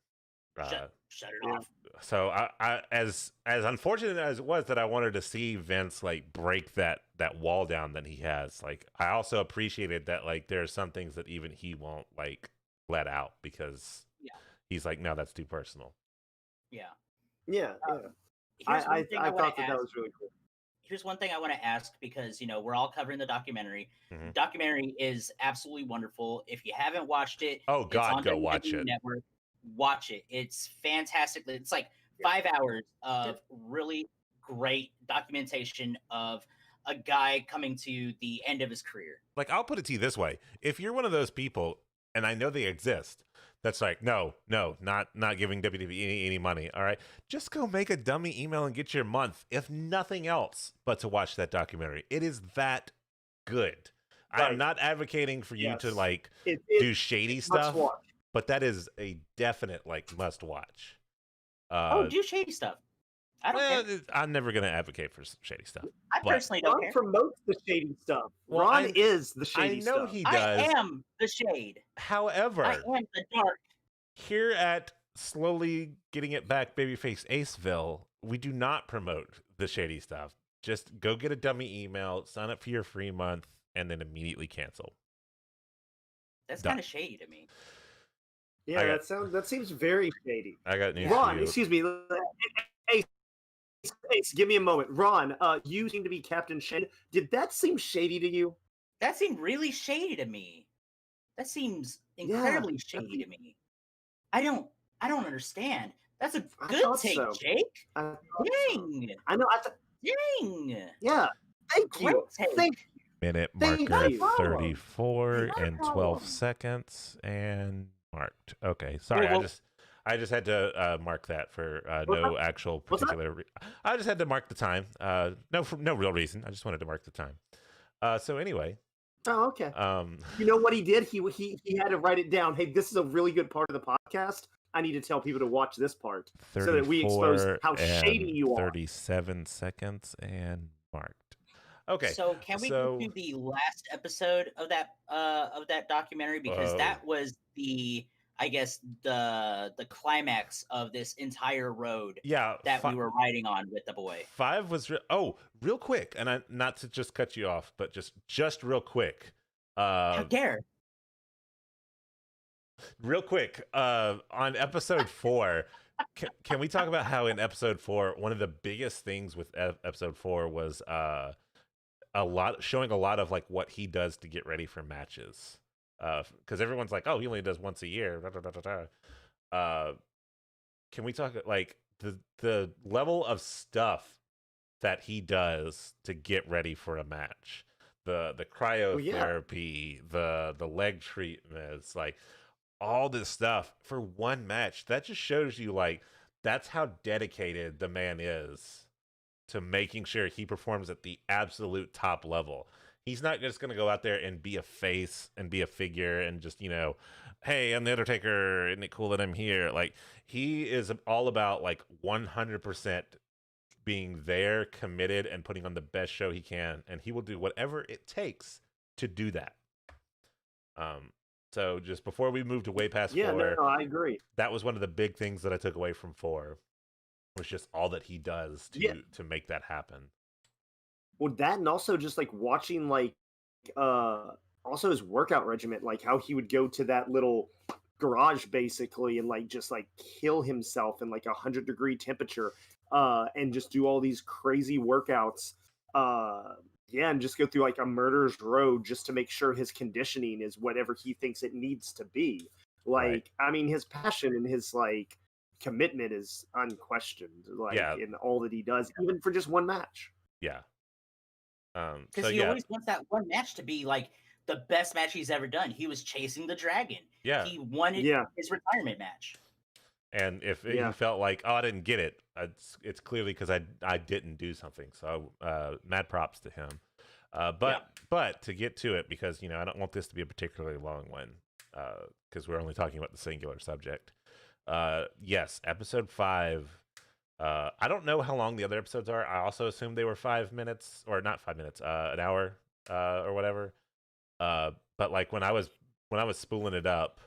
Shut it off. So I as unfortunate as it was that I wanted to see Vince like break that wall down that he has, like, I also appreciated that like there are some things that even he won't like let out because he's like, no, that's too personal. I thought that was really cool. Here's one thing I want to ask, because we're all covering the documentary. Mm-hmm. The documentary is absolutely wonderful. If you haven't watched it, oh God, go watch it. Network. Watch it. It's fantastic. It's like 5 hours of really great documentation of a guy coming to the end of his career. Like, I'll put it to you this way: if you're one of those people, and I know they exist, that's like, no, not giving WWE any money. All right, just go make a dummy email and get your month, if nothing else, but to watch that documentary. It is that good. Right. I'm not advocating for you to like do shady stuff, but that is a definite like must watch. Do shady stuff. I don't care. I'm never going to advocate for shady stuff. I personally don't care. Ron promotes the shady stuff. Well, Ron is the shady stuff. I know he does. I am the shade. However, I am the dark. Here at Slowly Getting It Back Babyface Aceville, we do not promote the shady stuff. Just go get a dummy email, sign up for your free month, and then immediately cancel. That's kind of shady to me. Yeah, that seems very shady. I got news. Ron, excuse me. Ace, give me a moment. Ron, you seem to be Captain Shade. Did that seem shady to you? That seemed really shady to me. That seems incredibly shady to me. I don't understand. That's a good take, Jake. Dang. I know. Dang. Yeah. Thank you. Minute marker 34 and 12 seconds and marked. Okay, sorry. I just had to mark that for no actual particular. I just had to mark the time. For no real reason. I just wanted to mark the time. So anyway. Oh, okay. You know what he did? He had to write it down. Hey, this is a really good part of the podcast. I need to tell people to watch this part so that we expose how shady you are. 37 seconds and marked. Okay. So can we go to the last episode of that documentary, because that was the climax of this entire road that we were riding on with the boy. 5 was real quick, and not to just cut you off, but just real quick. How dare? Real quick, on episode 4, can we talk about how in episode 4, one of the biggest things with episode 4 was showing a lot of like what he does to get ready for matches. Because everyone's like, oh, he only does once a year. Can we talk like the level of stuff that he does to get ready for a match? The cryotherapy, the leg treatments, like all this stuff for one match. That just shows you like that's how dedicated the man is to making sure he performs at the absolute top level. He's not just going to go out there and be a face and be a figure and just, hey, I'm the Undertaker. Isn't it cool that I'm here? Like, he is all about, like, 100% being there, committed, and putting on the best show he can. And he will do whatever it takes to do that. So just before we move to way past 4. No, I agree. That was one of the big things that I took away from 4. Was just all that he does to make that happen. Well, that, and also just like watching also his workout regimen, like how he would go to that little garage basically and like just like kill himself in like 100-degree temperature and just do all these crazy workouts. And just go through like a murderer's road just to make sure his conditioning is whatever he thinks it needs to be. Like, right. I mean, his passion and his like commitment is unquestioned, like in all that he does, even for just one match. Yeah. Because he always wants that one match to be like the best match he's ever done. He was chasing the dragon. Yeah. He wanted his retirement match. And if he felt like, oh, I didn't get it, it's clearly because I didn't do something. So mad props to him. But to get to it, because I don't want this to be a particularly long one, because we're only talking about the singular subject. Yes, episode 5. I don't know how long the other episodes are. I also assume they were 5 minutes, or not 5 minutes, an hour, or whatever. But like when I was spooling it up,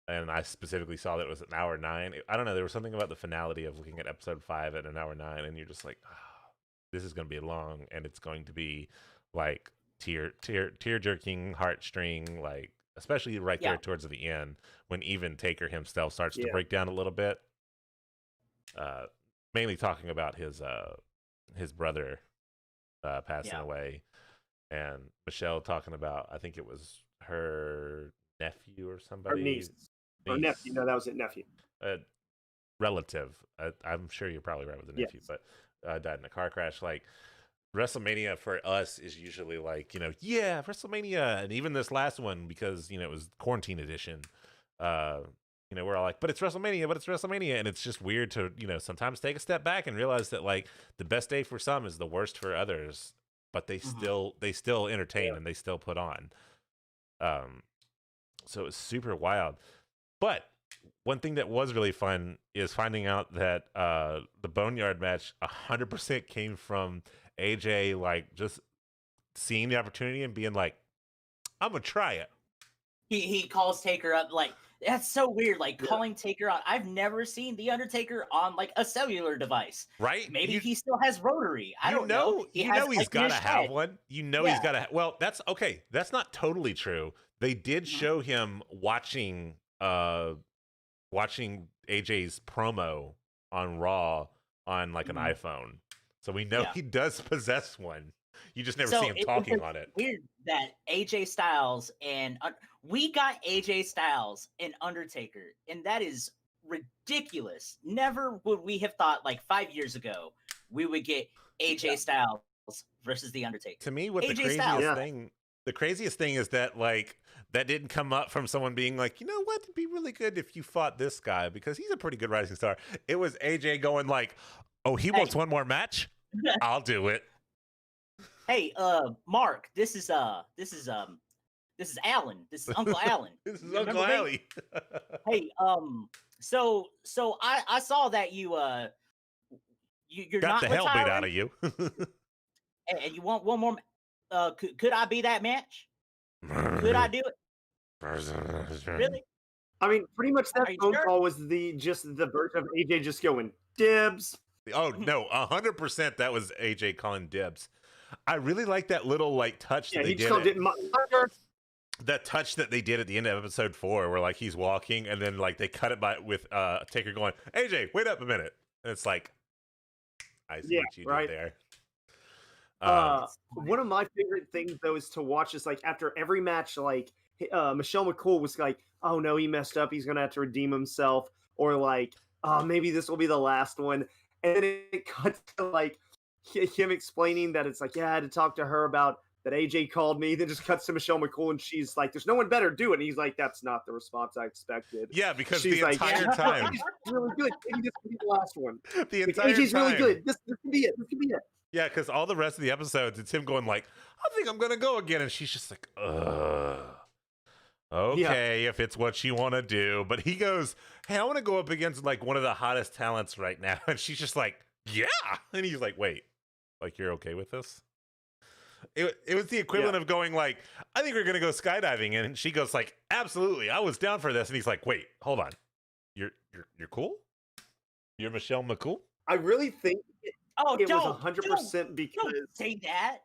and I specifically saw that it was an hour 9. I don't know. There was something about the finality of looking at episode 5 at an hour 9, and you're just like, oh, this is going to be long, and it's going to be like tear jerking, heartstring, like especially right there towards the end when even Taker himself starts to break down a little bit. Mainly talking about his brother passing away, and Michelle talking about, I think it was her nephew or somebody. Her niece. Or nephew. No, that was it, nephew. Relative. I'm sure you're probably right with the nephew, but died in a car crash. Like, WrestleMania for us is usually like, WrestleMania. And even this last one, because, it was quarantine edition, we're all like, but it's WrestleMania. And it's just weird to, sometimes take a step back and realize that, like, the best day for some is the worst for others, but they still entertain and they still put on. So it's super wild. But one thing that was really fun is finding out that the Boneyard match 100% came from AJ, like, just seeing the opportunity and being like, I'm going to try it. He calls Taker up, like, that's so weird, like, calling Taker on. I've never seen The Undertaker on, like, a cellular device. Right? Maybe he still has rotary. I don't know. He's got to have one. He's got to. Well, that's okay. That's not totally true. They did show him watching AJ's promo on Raw on like an iPhone, so we know he does possess one. You just never see him talking on it. Weird that AJ Styles and we got AJ Styles and Undertaker, and that is ridiculous. Never would we have thought, like 5 years ago, we would get AJ Styles versus the Undertaker. To me, what the craziest thing is that, like, that didn't come up from someone being like, you know what, it'd be really good if you fought this guy because he's a pretty good rising star. It was AJ going like, oh, he wants one more match? I'll do it. Hey, Mark, this is Alan. This is Uncle Alan. This is Uncle Allie. Hey, so I saw that you're got not the hell retiring, beat out of you. and you want one more. Could I be that match? Could I do it? Really? I mean, pretty much that phone call was just the version of AJ just going dibs. Oh no, 100% that was AJ calling dibs. I really like that little like touch that they did. That touch that they did at the end of episode 4, where like he's walking and then like they cut it by with Taker going, AJ, wait up a minute. And it's like, I see what you did there. One of my favorite things though is to watch is like after every match, like Michelle McCool was like, oh no, he messed up, he's gonna have to redeem himself, or like, oh, maybe this will be the last one. And then it cuts to like him explaining that it's like, I had to talk to her about that AJ called me. Then just cuts to Michelle McCool and she's like, there's no one better, do it. And he's like, that's not the response I expected. Yeah, because she's the entire time. He's really good. Maybe this could be the last one. The entire AJ's time. really good. This could be it. This could be it. Yeah, because all the rest of the episodes, it's him going like, I think I'm going to go again. And she's just like, okay, if it's what you want to do. But he goes, hey, I want to go up against like one of the hottest talents right now. And she's just like, yeah. And he's like, wait, like, you're okay with this? It was the equivalent of going like, I think we're going to go skydiving. And she goes like, absolutely, I was down for this. And he's like, wait, hold on. You're cool? You're Michelle McCool? I really think it was 100% because... Don't say that.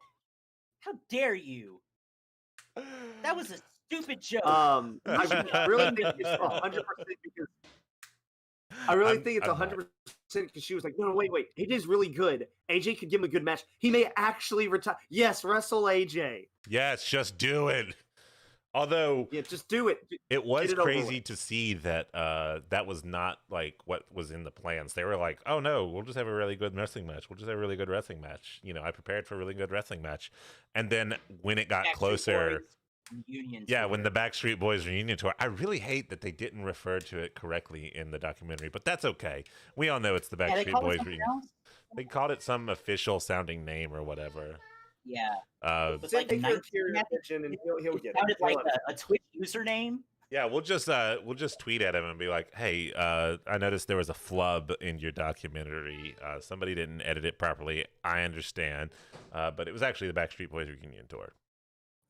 How dare you? That was a stupid joke. I really think it's 100% because... I really think it's 100% because she was like, no, wait. AJ's really good. AJ could give him a good match. He may actually retire. Yes, wrestle AJ. Yes, just do it. Although, just do it. It was crazy to see that that was not like what was in the plans. They were like, oh no, we'll just have a really good wrestling match. We'll just have a really good wrestling match. I prepared for a really good wrestling match. And then when it got closer, reunion. Yeah, tour. when the Backstreet Boys reunion tour. I really hate that they didn't refer to it correctly in the documentary, but that's okay. We all know it's the they Backstreet called it Boys something reunion. else. They called it some official sounding name or whatever. Yeah, Uh, it was Send like Taker 19. your I think attention, and he'll it get it. sounded He'll like understand. a Twitch username. yeah, we'll just tweet at him and be like, "Hey, I noticed there was a flub in your documentary. Somebody didn't edit it properly. I understand, but it was actually the Backstreet Boys reunion tour."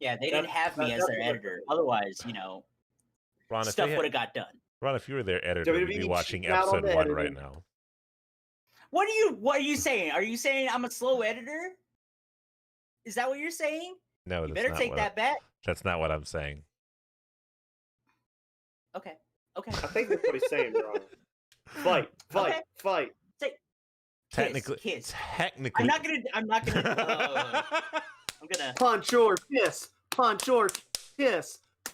Yeah, they didn't have me as their editor. Otherwise, Ron, stuff would have got done. Ron, if you were their editor, we'd be WWE watching cheating out on episode the 1 right editing. now. What are you saying? Are you saying I'm a slow editor? Is that what you're saying? No, You that's better not take what that back. That's not what I'm saying. Okay. I think that's what he's saying, Ron. Fight. Technically, kiss. technically, I'm not gonna. I'm gonna. Punch or kiss.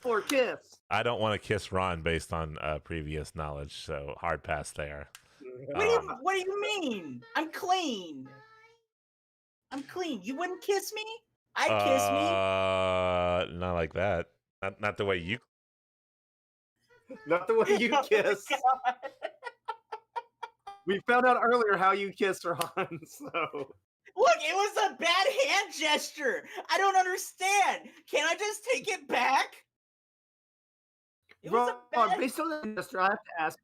Or kiss. I don't want to kiss Ron based on previous knowledge, so hard pass there. What do you mean? I'm clean. You wouldn't kiss me? I'd kiss me. Not like that. Not the way you. Not the way you kiss. God. We found out earlier how you kiss, Ron. So Look, it was a bad hand gesture. I don't understand. Can I just take it back? It was a bad... based on that gesture, I have to ask.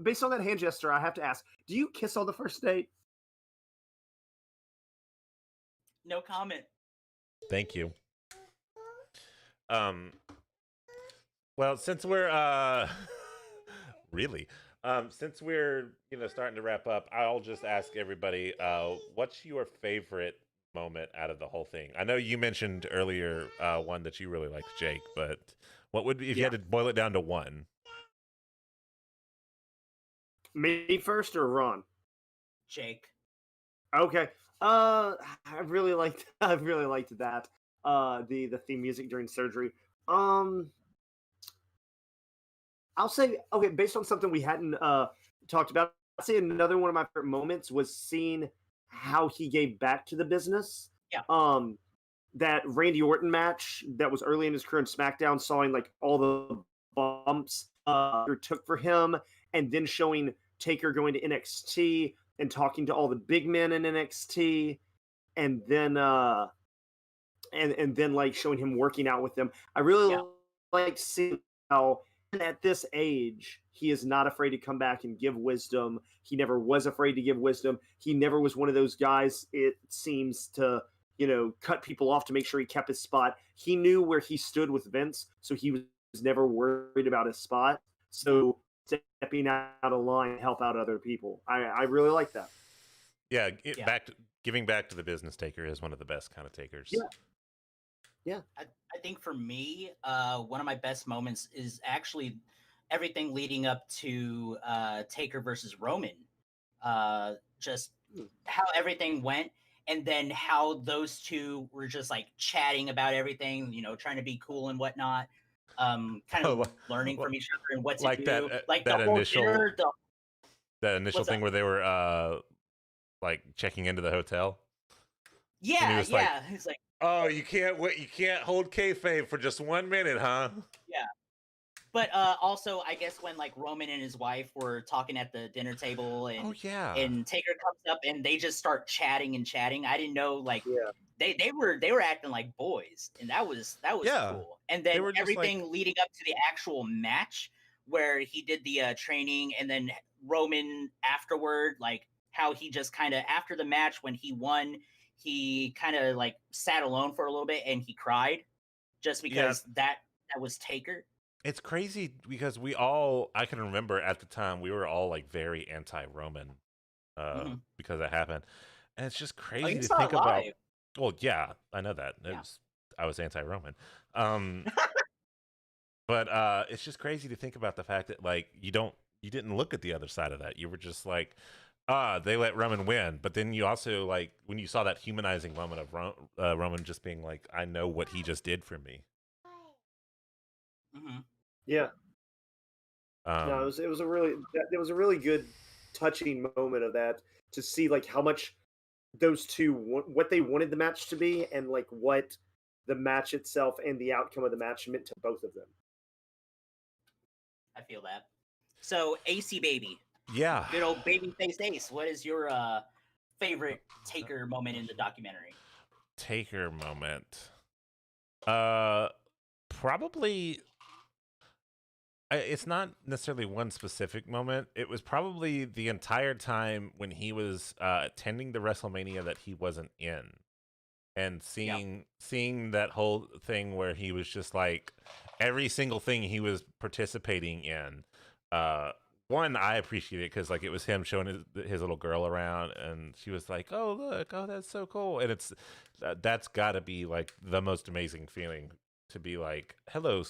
Based on that hand gesture, I have to ask: do you kiss on the first date? No comment. Thank you. Well, since we're really, since we're starting to wrap up, I'll just ask everybody, what's your favorite moment out of the whole thing? I know you mentioned earlier one that you really liked, Jake, but what would be if you had to boil it down to one? Me first or Ron? Jake. Okay. I really liked that. The theme music during surgery. I'll say, okay, based on something we hadn't talked about, I'd say another one of my favorite moments was seeing how he gave back to the business. Yeah. That Randy Orton match that was early in his career in SmackDown, showing like all the bumps took for him, and then showing Taker going to NXT and talking to all the big men in NXT, and then and then like showing him working out with them. I really like seeing how at this age he is not afraid to come back and give wisdom. He never was afraid to give wisdom. He never was one of those guys, it seems, to cut people off to make sure he kept his spot. He knew where he stood with Vince, so he was never worried about his spot. So stepping out of line to help out other people, I really like that. Yeah, giving back to the business. Taker is one of the best kind of takers. Yeah. I think for me, one of my best moments is actually everything leading up to Taker versus Roman. Just how everything went, and then how those two were just like chatting about everything, trying to be cool and whatnot. Kind of learning from each other and what to do. Like that the whole initial dinner, that initial thing where they were like checking into the hotel. Yeah, he's like, oh, you can't hold kayfabe for just 1 minute, huh? Yeah. But also, I guess when like Roman and his wife were talking at the dinner table, and and Taker comes up and they just start chatting. I didn't know they were acting like boys, and that was cool. And then everything leading up to the actual match where he did the training, and then Roman afterward, like how he just kind of after the match when he won, he kind of like sat alone for a little bit and he cried just because that was Taker. It's crazy because I can remember at the time we were all like very anti-Roman because that happened. And it's just crazy to think about. Well, yeah, I know that. I was anti-Roman. But it's just crazy to think about the fact that like you didn't look at the other side of that. You were just like, they let Roman win. But then you also like when you saw that humanizing moment of Roman just being like, I know what he just did for me. Mm-hmm. Yeah. No, it was a really good, touching moment of that, to see like how much those two what they wanted the match to be, and like what the match itself and the outcome of the match meant to both of them. I feel that. So, AC baby. Yeah. Good old babyface Ace. What is your favorite Taker moment in the documentary? Taker moment. Probably. It's not necessarily one specific moment. It was probably the entire time when he was attending the WrestleMania that he wasn't in, and seeing that whole thing where he was just like every single thing he was participating in. One, I appreciate it because like it was him showing his little girl around, and she was like, "Oh look, oh that's so cool," and it's that's got to be like the most amazing feeling to be like, "Hello,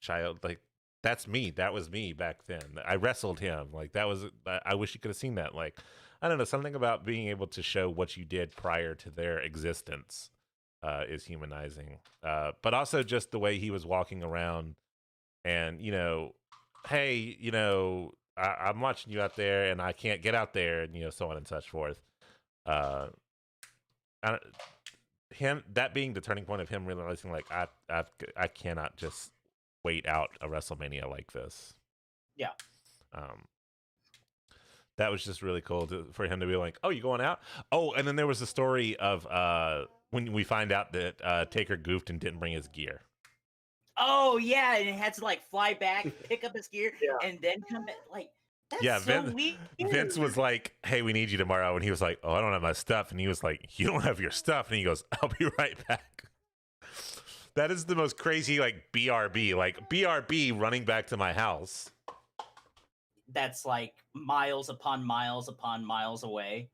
child," like. That's me. That was me back then. I wrestled him. Like that was. I wish you could have seen that. Like, I don't know. Something about being able to show what you did prior to their existence is humanizing. But also just the way he was walking around, and hey, I'm watching you out there, and I can't get out there, and so on and such forth. Him that being the turning point of him realizing like I cannot just wait out a WrestleMania like this. Yeah. That was just really cool for him to be like, "Oh, you going out?" Oh, and then there was the story of when we find out that Taker goofed and didn't bring his gear. Oh yeah, and it had to like fly back, pick up his gear, and then come back. Like that's so weird. Vince was like, "Hey, we need you tomorrow," and he was like, "Oh, I don't have my stuff," and he was like, "You don't have your stuff," and he goes, "I'll be right back." That is the most crazy, like, BRB. Like, BRB running back to my house. That's, like, miles upon miles upon miles away.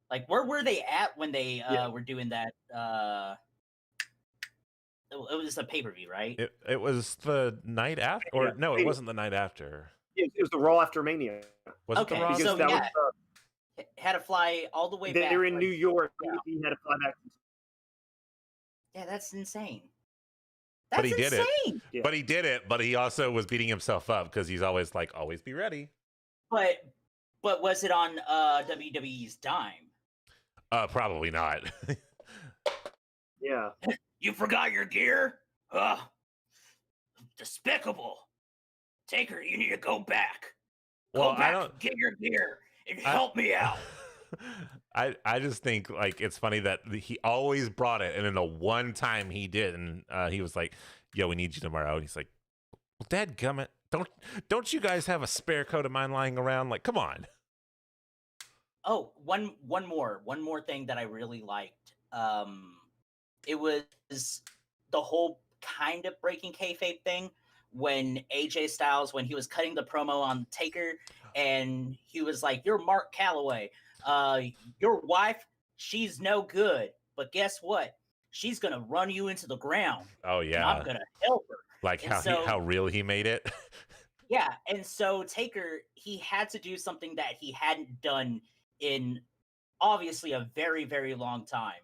Like, where were they at when they were doing that? It was a pay-per-view, right? It was the night after. Or, no, it wasn't the night after. It was the Raw after Mania. Was it the Raw? So, had to fly all the way back. They were in New York. Yeah. He had to fly back. Yeah, that's insane. But he did it. Yeah. But he did it. But he also was beating himself up because he's always like, always be ready. But was it on WWE's dime? Probably not. Yeah. You forgot your gear? Ugh. Despicable. Taker, you need to go back. Go back, get your gear, and help me out. I just think like it's funny that he always brought it, and then the one time he didn't, he was like, "Yo, we need you tomorrow." And he's like, "Well, dadgummit, don't you guys have a spare coat of mine lying around? Like, come on." Oh, one more thing that I really liked. It was the whole kind of breaking kayfabe thing when AJ Styles, when he was cutting the promo on Taker, and he was like, "You're Mark Calloway. Your wife, she's no good, but guess what? She's gonna run you into the ground. Oh yeah, and I'm gonna help her." Like how real he made it. Yeah, and so Taker, he had to do something that he hadn't done in obviously a very, very long time,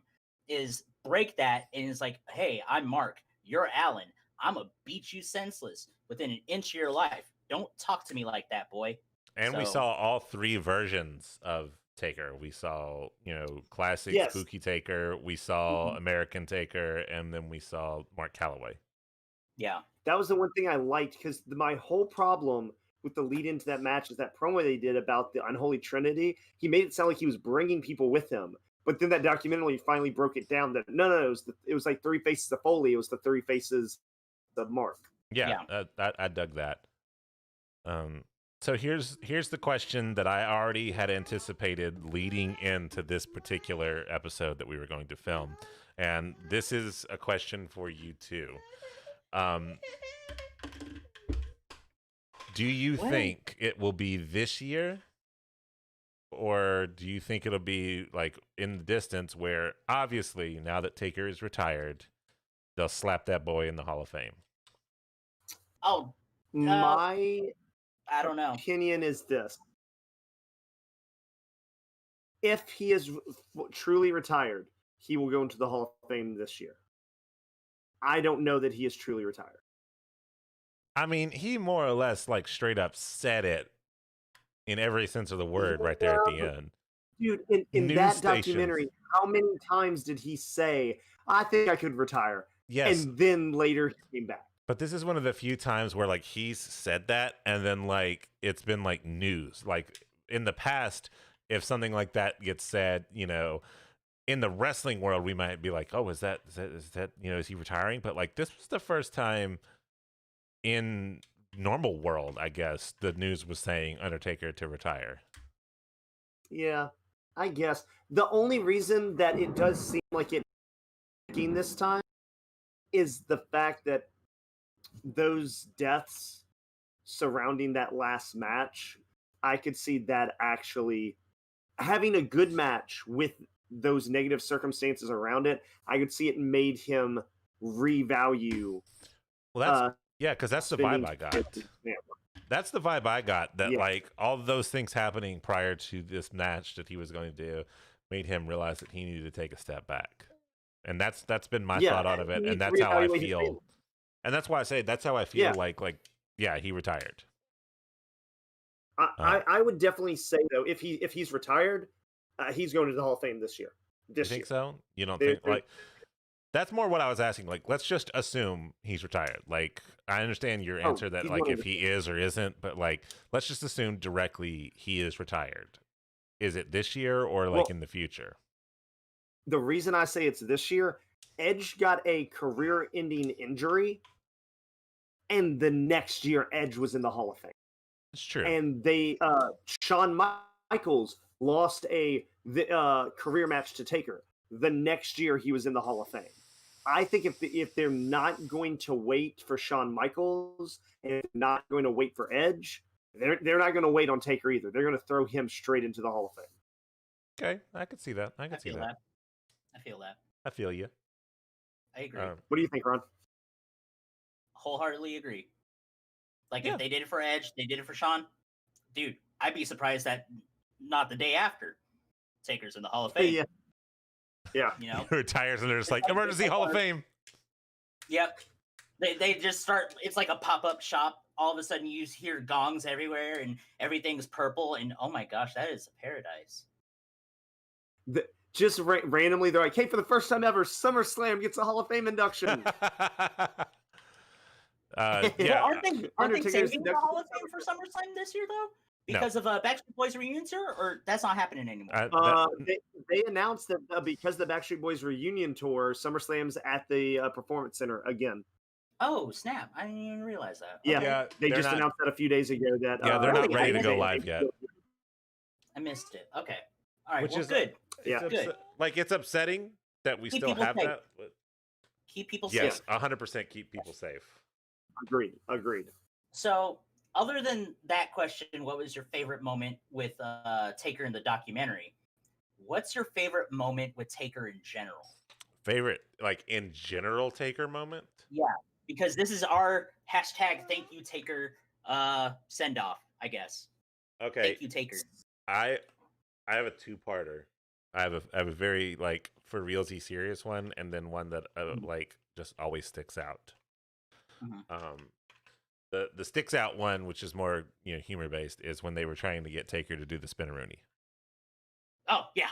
is break that, and it's like, "Hey, I'm Mark. You're Alan. I'm gonna beat you senseless within an inch of your life. Don't talk to me like that, boy." And we saw all three versions of Taker. We saw, classic spooky Taker. We saw American Taker, and then we saw Mark Calloway. Yeah, that was the one thing I liked, because my whole problem with the lead into that match is that promo they did about the Unholy Trinity. He made it sound like he was bringing people with him, but then that documentary finally broke it down that no, it was like three faces of Foley. It was the three faces of Mark. Yeah. I dug that. So here's the question that I already had anticipated leading into this particular episode that we were going to film. And this is a question for you too. Do you think it will be this year? Or do you think it'll be like in the distance where obviously now that Taker is retired, they'll slap that boy in the Hall of Fame? Oh, I don't know. Opinion is this: if he is truly retired, he will go into the Hall of Fame this year. I don't know that he is truly retired. I mean, he more or less like straight up said it in every sense of the word right there at the end. Dude, in News that stations. documentary, how many times did he say, "I think I could retire"? Yes. And then later he came back. But this is one of the few times where like he's said that and then like it's been like news. Like in the past, if something like that gets said, in the wrestling world, we might be like, "Oh, is that is he retiring?" But like this was the first time in normal world, I guess, the news was saying Undertaker to retire. Yeah, I guess. The only reason that it does seem like it's this time is the fact that those deaths surrounding that last match, I could see that actually having a good match with those negative circumstances around it. I could see it made him revalue. Well, because that's the vibe I got. Yeah. That's the vibe I got. That like all those things happening prior to this match that he was going to do made him realize that he needed to take a step back, and that's been my thought out of it, and that's how I feel. And that's why I say that's how I feel. Like he retired. I would definitely say though, if he's retired, he's going to the Hall of Fame this year. You think so? You don't think like? That's more what I was asking. Like, let's just assume he's retired. Like, I understand your answer that like if he is or isn't, but like, let's just assume directly he is retired. Is it this year or like in the future? The reason I say it's this year, Edge got a career-ending injury, and the next year Edge was in the Hall of Fame. It's true. And Shawn Michaels lost a career match to Taker. The next year he was in the Hall of Fame. I think if they're not going to wait for Shawn Michaels and not going to wait for Edge, they're not going to wait on Taker either. They're going to throw him straight into the Hall of Fame. Okay, I could see that. I feel that. I feel that. I feel you. I agree. What do you think, Ron? Wholeheartedly agree. Like if they did it for Edge, they did it for Shawn. Dude, I'd be surprised that not the day after Taker's in the Hall of Fame. Yeah. You know, retires and they're just like emergency Hall of Fame. Yep. They just start. It's like a pop-up shop. All of a sudden, you hear gongs everywhere, and everything's purple. And oh my gosh, that is a paradise. Just randomly, they're like, "Hey, for the first time ever, SummerSlam gets a Hall of Fame induction." Yeah. Aren't they saving the Hall of Fame for SummerSlam this year though? Because of Backstreet Boys reunion tour, or that's not happening anymore? They announced that because the Backstreet Boys reunion tour, SummerSlam's at the Performance Center again. Oh snap! I didn't even realize that. Yeah, they just announced that a few days ago. That they're not ready to go live yet. I missed it. Okay, all right. Which is good. Good. Like it's upsetting that we still have that. Keep people safe. Yes, 100% keep people safe. Agreed. So, other than that question, what was your favorite moment with Taker in the documentary? What's your favorite moment with Taker in general? Favorite, like in general, Taker moment? Yeah, because this is our hashtag Thank You Taker send off, I guess. Okay. Thank you, Taker. I have a two-parter. I have a very like for realsy serious one, and then one that like just always sticks out. Mm-hmm. The sticks out one, which is more humor based, is when they were trying to get Taker to do the spin-a-rooney. Oh yeah.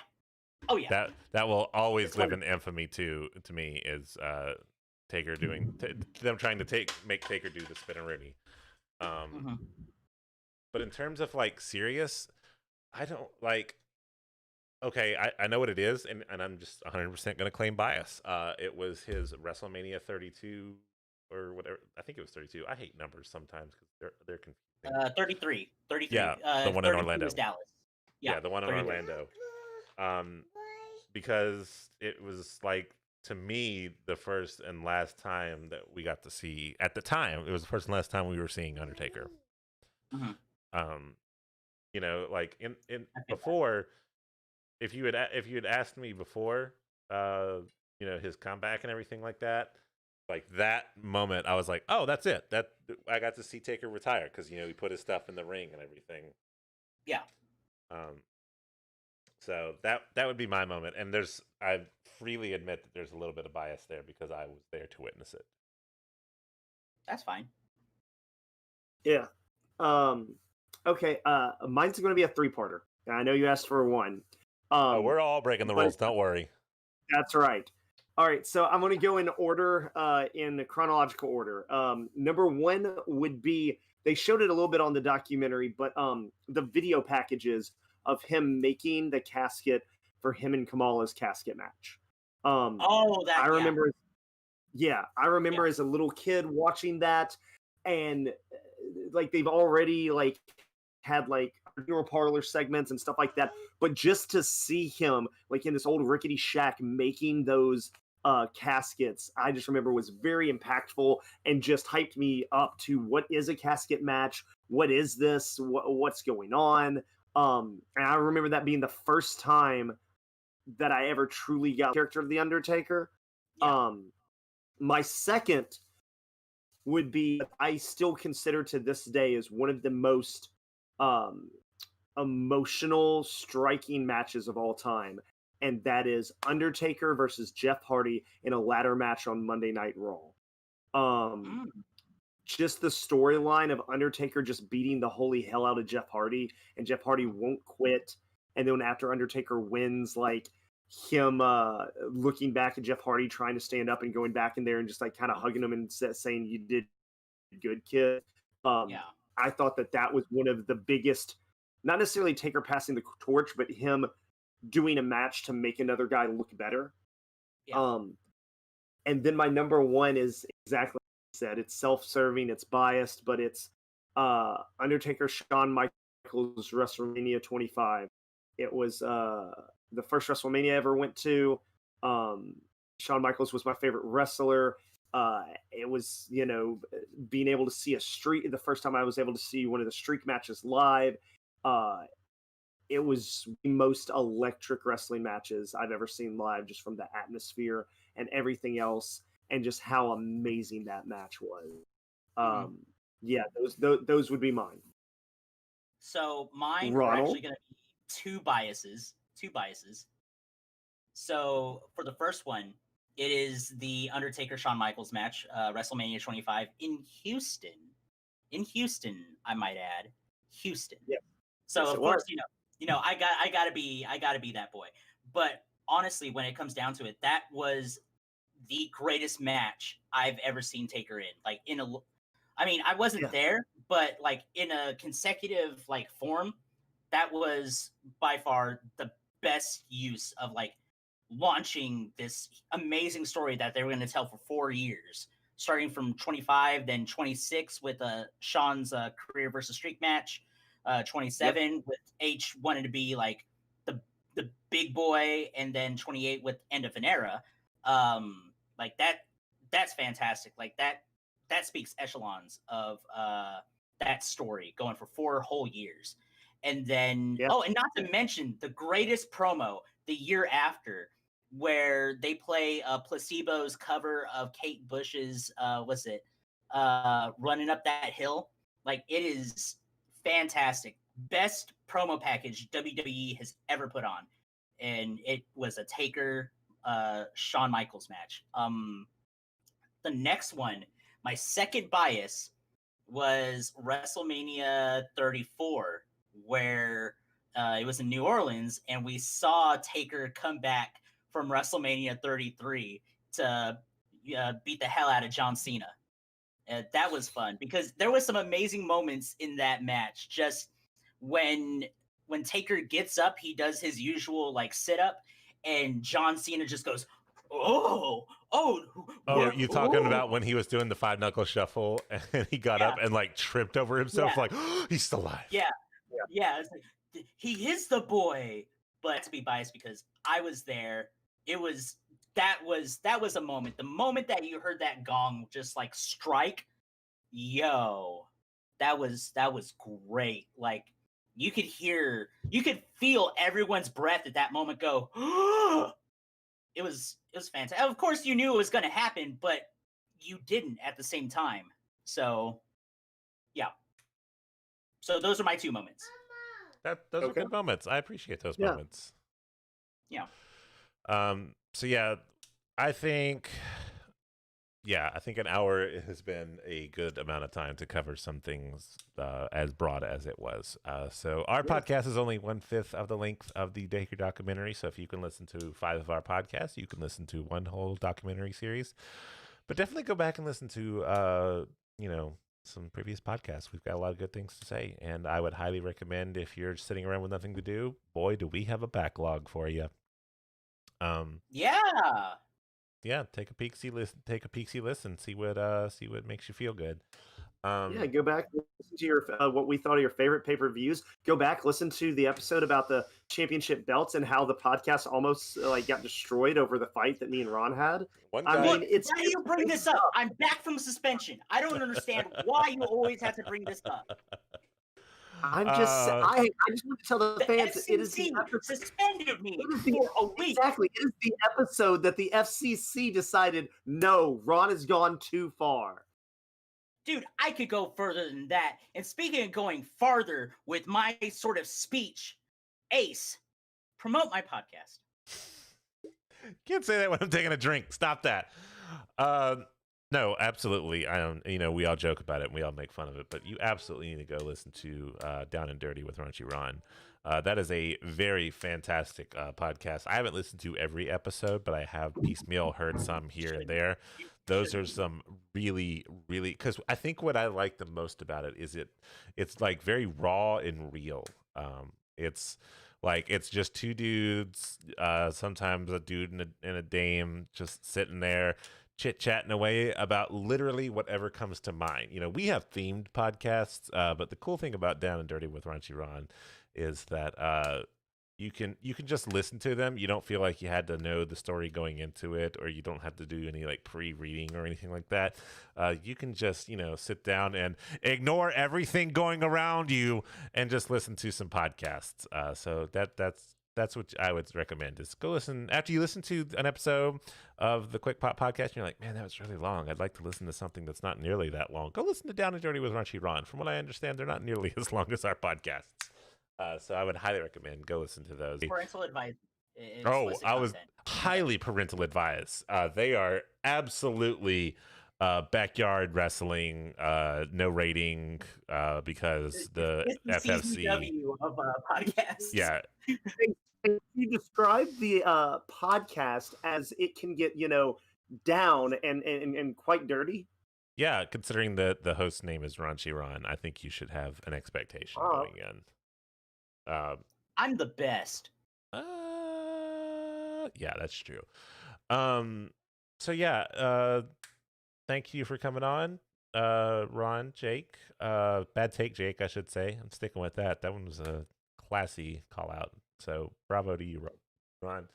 That will always live in infamy to me is Taker doing them trying to make Taker do the spin-a-rooney. But in terms of like serious, I don't like. Okay, I know what it is, and I'm just 100% going to claim bias. It was his WrestleMania 32 or whatever. I think it was 32. I hate numbers sometimes because they're confusing. 33. Yeah, the one in Orlando. Dallas. Yeah, the one in Orlando. Because it was like, to me, the first and last time that we got to see. At the time, it was the first and last time we were seeing Undertaker. Like in before. If you had asked me before, his comeback and everything like that, like that moment, I was like, oh, that's it. That I got to see Taker retire because he put his stuff in the ring and everything. Yeah. So that would be my moment, and I freely admit that there's a little bit of bias there because I was there to witness it. That's fine. Yeah. Okay. Mine's going to be a three-parter. I know you asked for one. Oh, we're all breaking the but- rules. Don't worry. That's right. All right, so I'm going to go in order, in chronological order. Number one would be, they showed it a little bit on the documentary, but the video packages of him making the casket for him and Kamala's casket match. I remember, I remember as a little kid watching that, and like they've already like had like funeral parlor segments and stuff like that, but just to see him like in this old rickety shack making those caskets, I just remember was very impactful and just hyped me up to what is a casket match, what is this, what's going on. And I remember that being the first time that I ever truly got the character of the Undertaker. My second would be, I still consider to this day as one of the most emotional, striking matches of all time, and that is Undertaker versus Jeff Hardy in a ladder match on Monday Night Raw. Just the storyline of Undertaker just beating the holy hell out of Jeff Hardy, and Jeff Hardy won't quit. And then after Undertaker wins, like him looking back at Jeff Hardy trying to stand up and going back in there and just like kind of hugging him and saying, "You did good, kid." I thought that was one of the biggest, not necessarily Taker passing the torch, but him doing a match to make another guy look better. And then my number one is exactly like I said. It's self-serving, it's biased, but it's Undertaker Shawn Michaels WrestleMania 25. It was the first WrestleMania I ever went to. Shawn Michaels was my favorite wrestler. It was, being able to see a streak. The first time I was able to see one of the streak matches live. It was the most electric wrestling matches I've ever seen live, just from the atmosphere and everything else, and just how amazing that match was. Yeah, those would be mine. So mine are actually going to be two biases. So for the first one, it is the Undertaker Shawn Michaels match, WrestleMania 25 in Houston. I might add, Houston. Yeah. So yes, of course, I gotta be that boy. But honestly, when it comes down to it, that was the greatest match I've ever seen Taker in. Like I wasn't there, but like in a consecutive like form, that was by far the best use of like launching this amazing story that they were going to tell for 4 years, starting from 25, then 26 with Shawn's career versus streak match, 27 with H wanting to be like the big boy, and then 28 with end of an era. Like that's fantastic. Like that speaks echelons of that story going for 4 whole years. And then and not to mention the greatest promo the year after, where they play Placebo's cover of Kate Bush's Running Up That Hill. Like, it is fantastic. Best promo package WWE has ever put on. And it was a Taker Shawn Michaels match. The next one, my second bias, was WrestleMania 34, where it was in New Orleans, and we saw Taker come back from WrestleMania 33 to beat the hell out of John Cena. That was fun because there was some amazing moments in that match. Just when Taker gets up, he does his usual like sit up, and John Cena just goes, "Oh, you're talking about when he was doing the 5-knuckle shuffle and he got up and like tripped over himself, like, oh, he's still alive. Yeah. It's like, he is the boy. But to be biased because I was there, that was a moment. The moment that you heard that gong just like strike, that was great. Like, you could feel everyone's breath at that moment go. It was fantastic. Of course, you knew it was going to happen, but you didn't at the same time. So, yeah. So those are my 2 moments. Those are good moments. I appreciate those moments. Yeah. So yeah, I think, yeah, I think an hour has been a good amount of time to cover some things as broad as it was. So our podcast is only 1/5 of the length of the Dacre documentary. So if you can listen to 5 of our podcasts, you can listen to one whole documentary series. But definitely go back and listen to, some previous podcasts. We've got a lot of good things to say. And I would highly recommend, if you're sitting around with nothing to do, boy, do we have a backlog for you. Yeah. Yeah, take a peek-see listen, see what makes you feel good. Yeah, go back, listen to your what we thought of your favorite pay-per-views. Go back, listen to the episode about the championship belts and how the podcast almost got destroyed over the fight that me and Ron had. I mean, it's why do you bring this up? I'm back from suspension. I don't understand why you always have to bring this up. I'm just, I just want to tell the fans that it is the episode, suspended me for a week. Exactly, it is the episode that the FCC decided, no, Ron has gone too far. Dude, I could go further than that. And speaking of going farther with my sort of speech, Ace, promote my podcast. Can't say that when I'm taking a drink. Stop that. No, absolutely. I don't. We all joke about it and we all make fun of it, but you absolutely need to go listen to Down and Dirty with Raunchy Ron. That is a very fantastic podcast. I haven't listened to every episode, but I have piecemeal heard some here and there. Those are some really, really, because I think what I like the most about it is it's like very raw and real. It's like it's just two dudes, sometimes a dude and a dame, just sitting there chit-chatting away about literally whatever comes to mind. We have themed podcasts, but the cool thing about Down and Dirty with Raunchy Ron is that you can just listen to them. You don't feel like you had to know the story going into it, or you don't have to do any like pre-reading or anything like that. You can just sit down and ignore everything going around you and just listen to some podcasts. So that's what I would recommend, is go listen after you listen to an episode of the Quick Pop podcast and you're like, man, that was really long. I'd like to listen to something that's not nearly that long. Go listen to Down and Dirty with Raunchy Ron. From what I understand, they're not nearly as long as our podcasts. So I would highly recommend go listen to those. Parental advice. I was highly parental advice. They are absolutely backyard wrestling, no rating, because the FFC of podcasts. Yeah. You describe the podcast as it can get down and quite dirty. Yeah, considering that the host name is Raunchy Ron, I think you should have an expectation going in. I'm the best. Yeah, that's true. So yeah, thank you for coming on, Ron, Jake. Bad take, Jake, I should say. I'm sticking with that. That one was a classy call out. So bravo to you, Ron.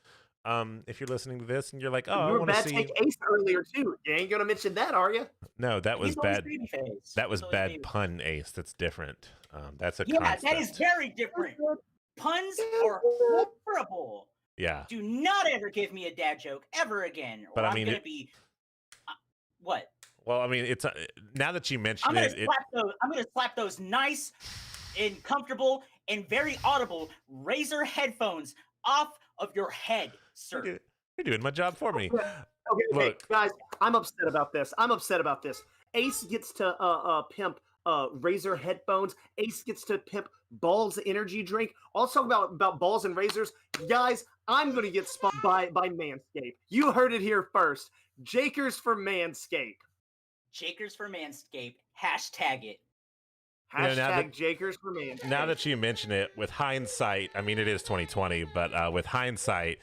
If you're listening to this and you're like, oh, I want to see take Ace earlier too. You ain't gonna mention that, are you? No, that was bad. That was bad pun, Ace. That's different. That's a concept. That is very different. Puns are horrible. Yeah. Do not ever give me a dad joke ever again, or I'm gonna be. What? Well, I mean, it's now that you mention I'm gonna slap those nice and comfortable and very audible Razer headphones off of your head, sir. You're doing my job for me. Okay, look, guys, I'm upset about this. Ace gets to pimp Razer headphones. Ace gets to pimp Balls energy drink. Also about balls and razors. Guys, I'm going to get spun by Manscaped. You heard it here first. Jakers for Manscaped. Jakers for Manscaped. Hashtag it. Hashtag Jakers for Manscaped. Now that you mention it, with hindsight, I mean, it is 2020, but with hindsight,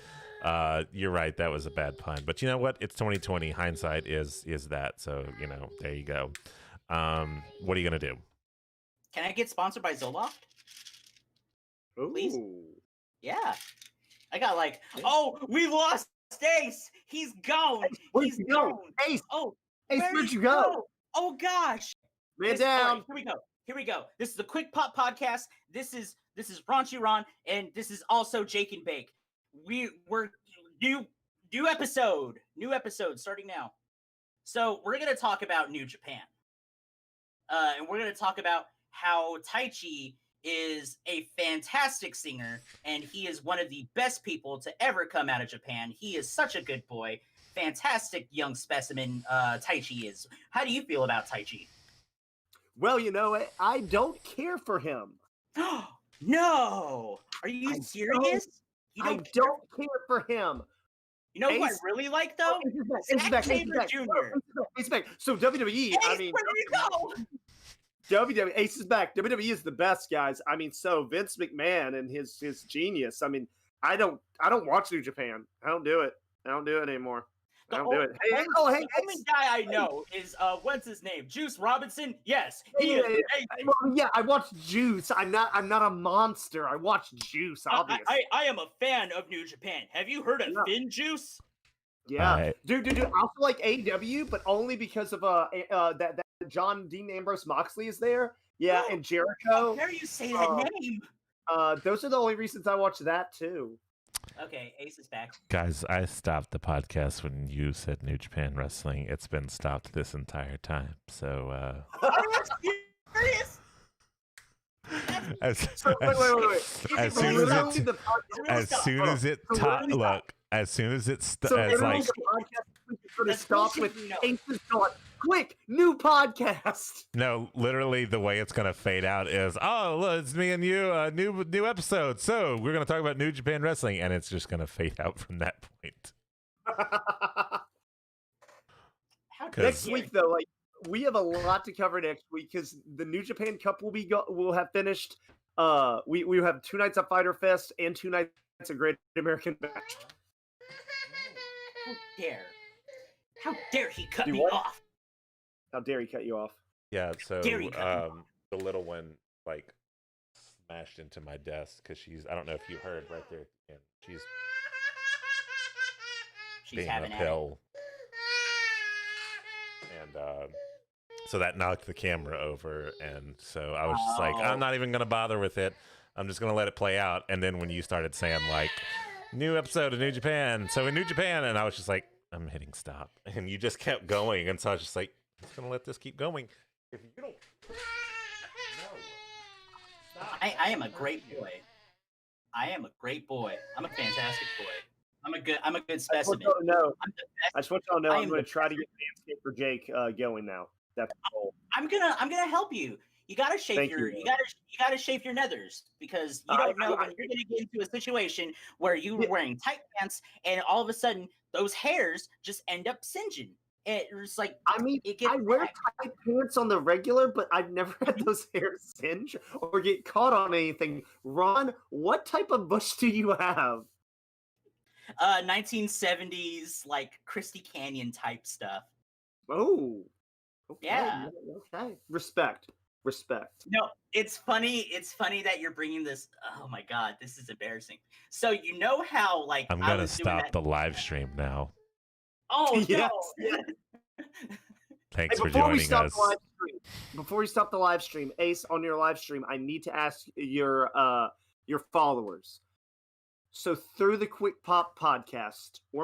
you're right. That was a bad pun. But you know what? It's 2020. Hindsight is that. So, there you go. What are you going to do? Can I get sponsored by Zoloft? Please? Ooh. Yeah. I got we lost Ace. He's gone. Where'd you go? Ace. Oh, Ace, where'd you go? Oh, gosh. Man down. Right, here we go. This is the Quick Pop Podcast. This is Raunchy Ron, and this is also Jake and Bake. We're new episode starting now. So we're going to talk about New Japan. And we're going to talk about how Taichi is a fantastic singer, and he is one of the best people to ever come out of Japan. He is such a good boy. fantastic young specimen Taichi is. How do you feel about Taichi? Well, I don't care for him. No! Are you serious? I don't care for him. You know who I Ace- really like though? Zack Sabre Jr. So WWE, Ace, where do you go? WWE, Ace is back. WWE is the best, guys. I mean, so Vince McMahon and his genius. I mean, I don't watch New Japan. I don't do it. I don't do it anymore. I don't do it. The only guy I know is what's his name? Juice Robinson. Yes, he is. Well, yeah, I watch Juice. I'm not a monster. I watch Juice. Obviously, I am a fan of New Japan. Have you heard of Finn Juice? Yeah, dude. I also like AEW, but only because of that John Dean Ambrose Moxley is there. Yeah, and Jericho. How dare you say that name? Those are the only reasons I watch that too. Okay, Ace is back. Guys, I stopped the podcast when you said New Japan Wrestling. It's been stopped this entire time. So, Are you serious? as soon as it stop with Ace's thought. Quick, new podcast. No, literally the way it's gonna fade out is, oh, look, it's me and you, new episode. So we're gonna talk about New Japan Wrestling, and it's just gonna fade out from that point. Next week, though, like we have a lot to cover next week because the New Japan Cup will have finished. We have 2 nights of Fyter Fest and 2 nights of Great American Bash. How dare he cut me off? How dare he cut you off? Yeah, so the little one like smashed into my desk because I don't know if you heard right there, and she's being having a pill, and so that knocked the camera over, and so I was just like, I'm not even gonna bother with it. I'm just gonna let it play out. And then when you started saying like new episode of New Japan, so in New Japan, and I was just like, I'm hitting stop, and you just kept going, and so I was just like, I'm just gonna let this keep going. If you don't, I am a great boy. I am a great boy. I'm a fantastic boy. I'm a good specimen. I just want y'all to know I'm going to try to get Manscaped for Jake going now. That's the goal. I'm gonna help you. You gotta shape you gotta shape your nethers because you don't know when you're gonna get into a situation where you're wearing tight pants and all of a sudden those hairs just end up singeing. It's like I wear tight pants on the regular, but I've never had those hairs singe or get caught on anything. Ron, what type of bush do you have? 1970s like Christie Canyon type stuff. Oh, okay. Yeah. Okay, respect. No, it's funny that you're bringing this. Oh my god, this is embarrassing. So you know how like I'm gonna stop the live stream now. Oh yes. No! Thanks for joining us. Before we stop the live stream, Ace, on your live stream, I need to ask your followers. So through the Quick Pop podcast, or